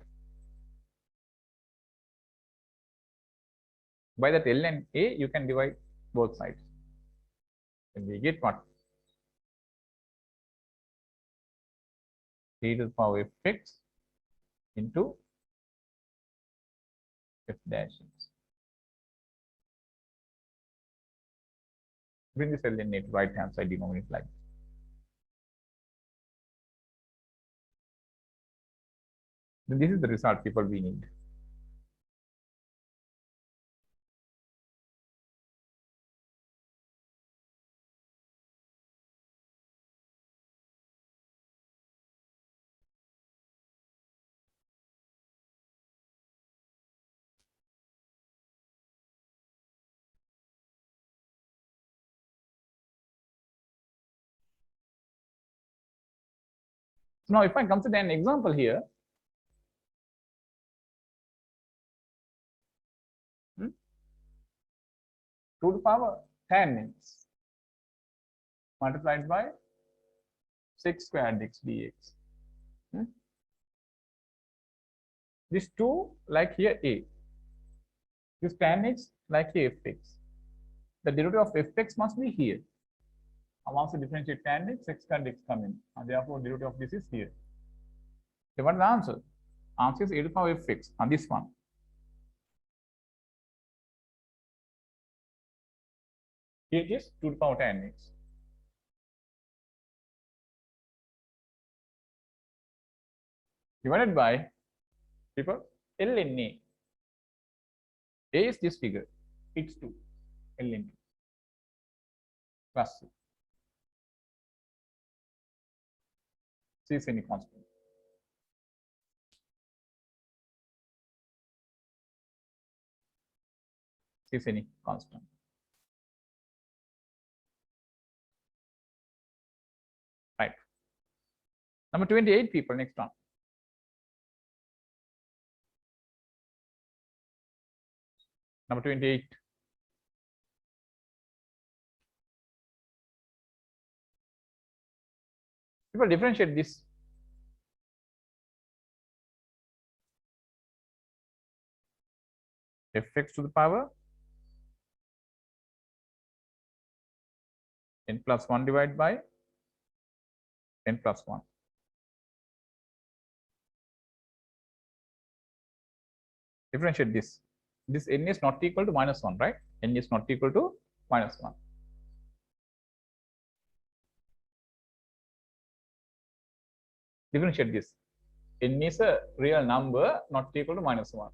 By that ln a you can divide both sides. And we get what? E to the power fx into f dash x. Bring this ln a to right hand side, denominator like this. Then this is the result, people, we need. So now if I consider an example here, 2 to the power 10 x multiplied by 6 squared x dx. This 2 like here a. This tan x like here fx. The derivative of fx must be here. I want to differentiate tan x, 6 squared x come in. And therefore derivative of this is here. Okay, what is the answer? Answer is e to the power fx on this one. Here it is 2 to the power 10x. Divided by people L in A. A is this figure. It's 2. L in B. Plus C. C is any constant. C is any constant. Right. Number 28 people, next one. Number 28. People differentiate this. Fx to the power n plus 1 divided by n plus 1. Differentiate this. This n is not equal to minus 1, right? N is not equal to minus 1. Differentiate this. N is a real number not equal to minus 1.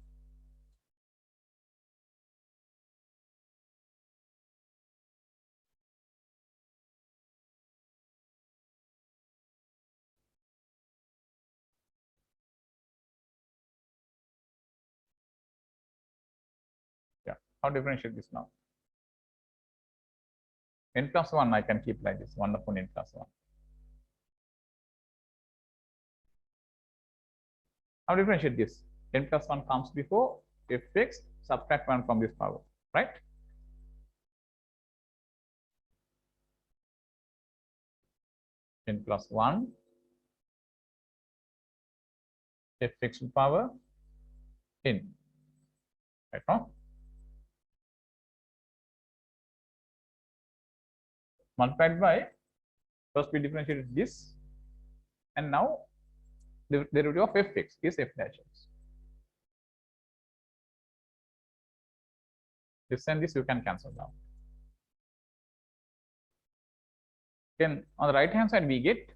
Yeah. How differentiate this now? N plus 1 I can keep like this. 1 upon n plus 1. How differentiate this? N plus 1 comes before fx, subtract 1 from this power, right? N plus 1 fx to the power n, right? No? Multiplied by, first we differentiated this, and now the derivative of fx is f dash x. This and this you can cancel down. Then on the right hand side we get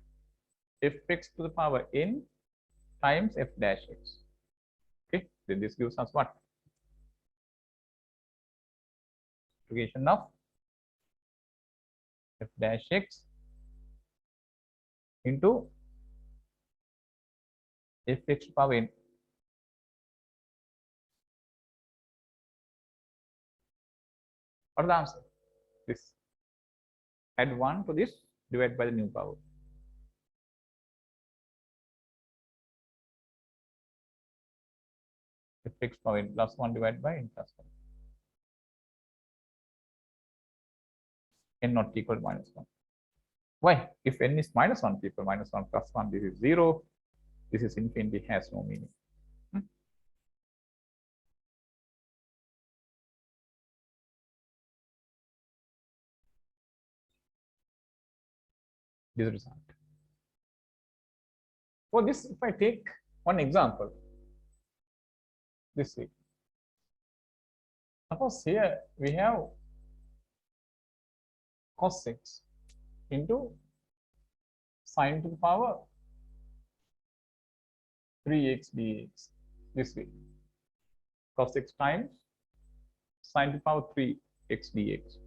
fx to the power n times f dash x. Okay, then this gives us what? Integration of f dash x into fx to the power n. What is the answer? This. Add 1 to this, divide by the new power. Fx power n plus 1 divided by n plus 1. N not equal to minus 1. Why? If n is minus 1, people, minus 1 plus 1, this is 0. This is infinity, has no meaning. This result. For this, if I take one example, this way. Suppose here we have cos 6 into sine to the power 3x dx, this way. Cos 6 times sine to the power 3x dx.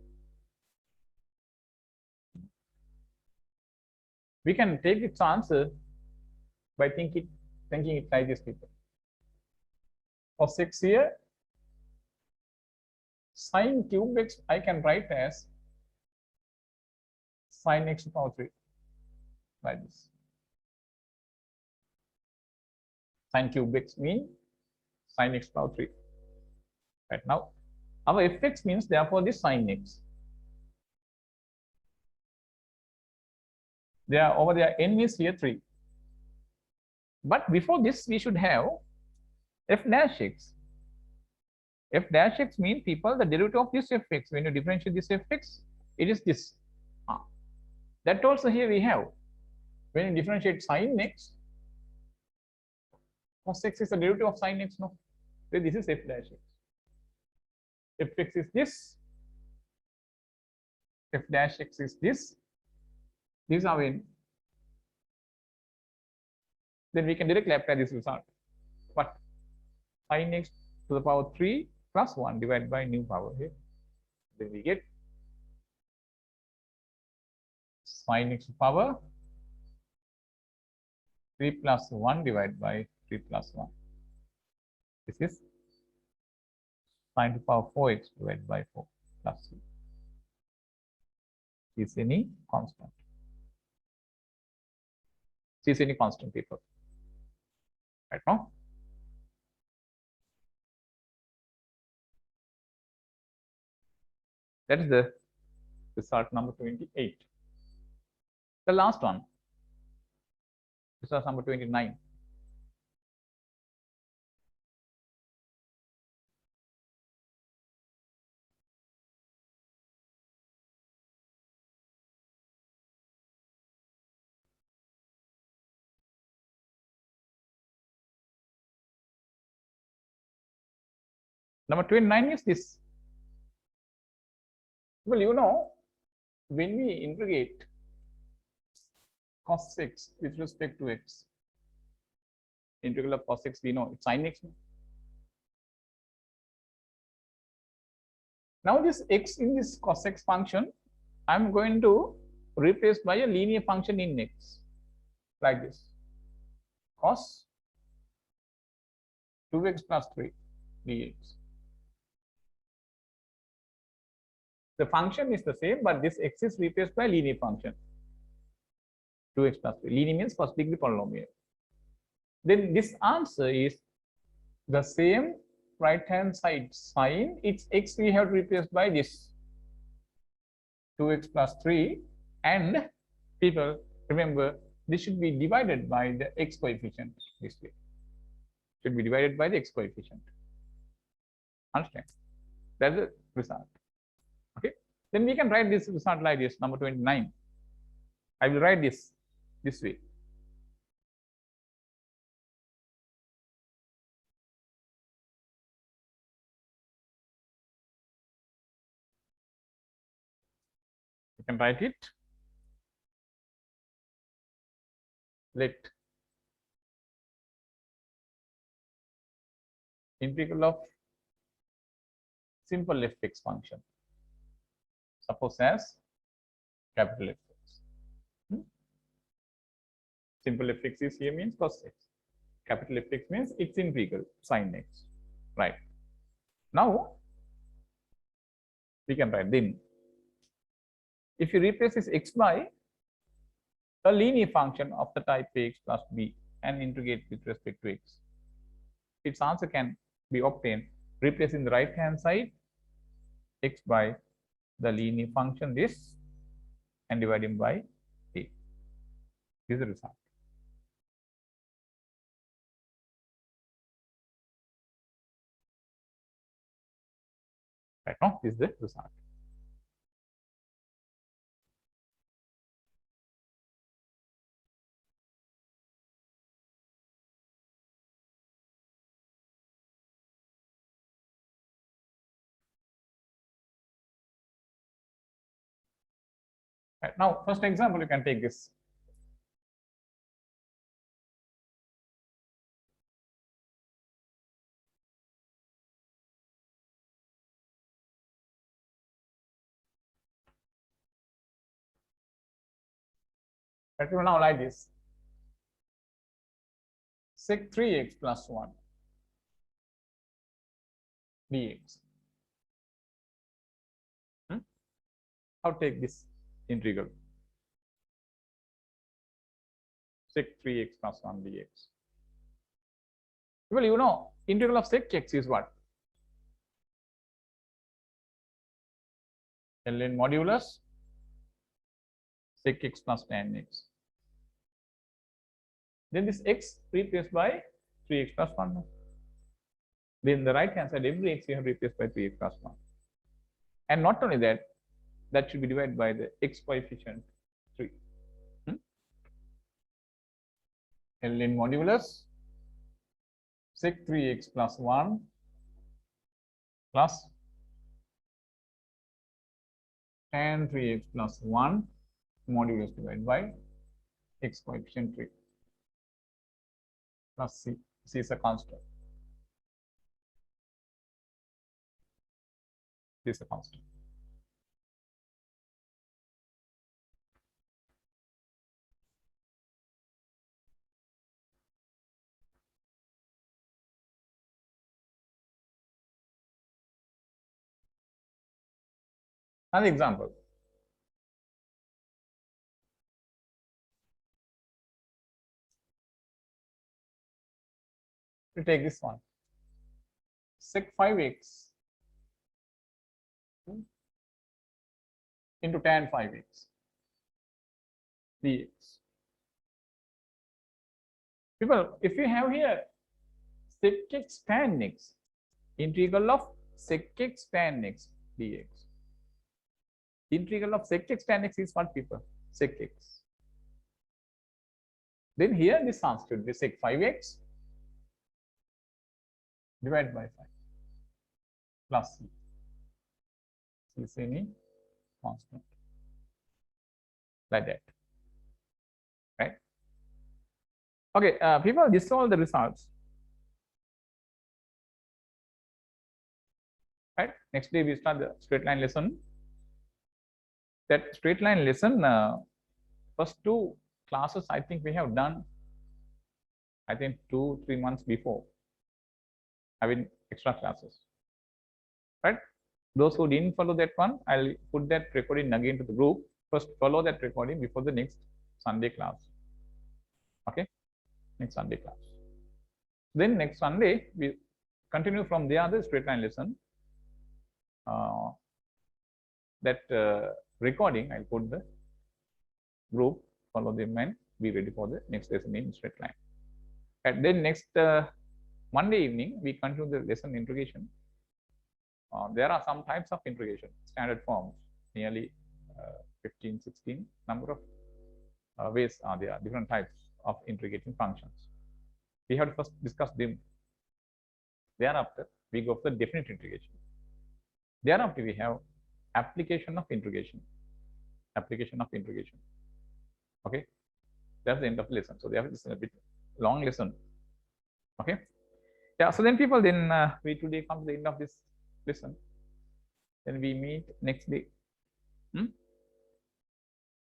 We can take its answer by thinking it like this, people. Cos 6 here, sine cube x I can write as sine x to the power 3, like this. Sine cube x means sine x to the power 3. Right now, our fx means therefore this sine x. There over there n is here 3. But before this we should have f dash x. F dash x means, people, the derivative of this fx. When you differentiate this fx, it is this. That also here we have. When you differentiate sine x, cos x is the derivative of sin x, no? Then this is f dash x. Fx is this. F dash x is this. These are when. Then we can directly apply this result. What? Sin x to the power 3 plus 1 divided by new power here. Then we get sin x to the power 3 plus 1 divided by 3 plus 1. This is sin to the power 4x divided by 4 plus 3. Is any constant. Is any constant, people. Right now. That is the result number 28. The last one, result number 29. Number 29 is this. Well, you know, when we integrate cos x with respect to x, integral of cos x, we know it's sin x. Now this x in this cos x function, I'm going to replace by a linear function in x, like this. Cos 2x plus 3 dx. The function is the same, but this x is replaced by linear function. 2x plus 3. Linear means first degree polynomial. Then this answer is the same right hand side sign. It's x we have replaced by this 2x plus 3, and people remember this should be divided by the x coefficient this way. Should be divided by the x coefficient. Understand? That's the result. Okay. Then we can write this result like this, number 29. I will write this way. You can write it. Let integral of simple fx function, suppose as capital Fx. Simple fx is here means cos x. Capital Fx means its integral sin x. Right. Now we can write then, if you replace this x by a linear function of the type ax plus b and integrate with respect to x, its answer can be obtained replacing the right hand side x by the linear function this and dividing by a. This is the result. Right now, this is the result. Right. Now, first example, you can take this. Right. Now, like this. Sec 3x plus 1 dx. How take this integral? Sec 3x plus 1 dx. Well, you know, integral of sec x is what? ln modulus sec x plus tan x. Then this x replaced by 3x plus 1. Then the right hand side, every x you have replaced by 3x plus 1. And not only that, that should be divided by the x coefficient 3. ln modulus sec 3x plus 1 plus tan 3x plus 1 modulus divided by x coefficient 3 plus c. C is a constant. This is a constant. Another example. We take this one. Sec 5x into tan 5x dx. People, if you have here sec x tan x, integral of sec x tan x dx. Integral of sec x tan x is what, people? Sec x. Then here this constitutes the sec 5x divided by 5 plus c. C is any constant. Like that. Right? Okay, people, this is all the results. Right? Next day we start the straight line lesson. That straight line lesson, first 2 classes I think we have done, I think 2-3 months before, having extra classes. Right? Those who didn't follow that one, I'll put that recording again to the group. First follow that recording before the next Sunday class. Okay? Next Sunday class. Then next Sunday, we continue from there, the straight line lesson. That recording, I'll put the group, follow them and be ready for the next lesson in straight line. And then next Monday evening, we continue the lesson integration. There are some types of integration, standard forms, nearly 15, 16 number of ways are there, different types of integrating functions. We have to first discuss them. Thereafter, we go for the definite integration. Thereafter, we have application of integration. Application of integration. Okay, that's the end of the lesson. So, this is a bit long lesson. Okay, yeah. So then, people, then we today come to the end of this lesson. Then we meet next day.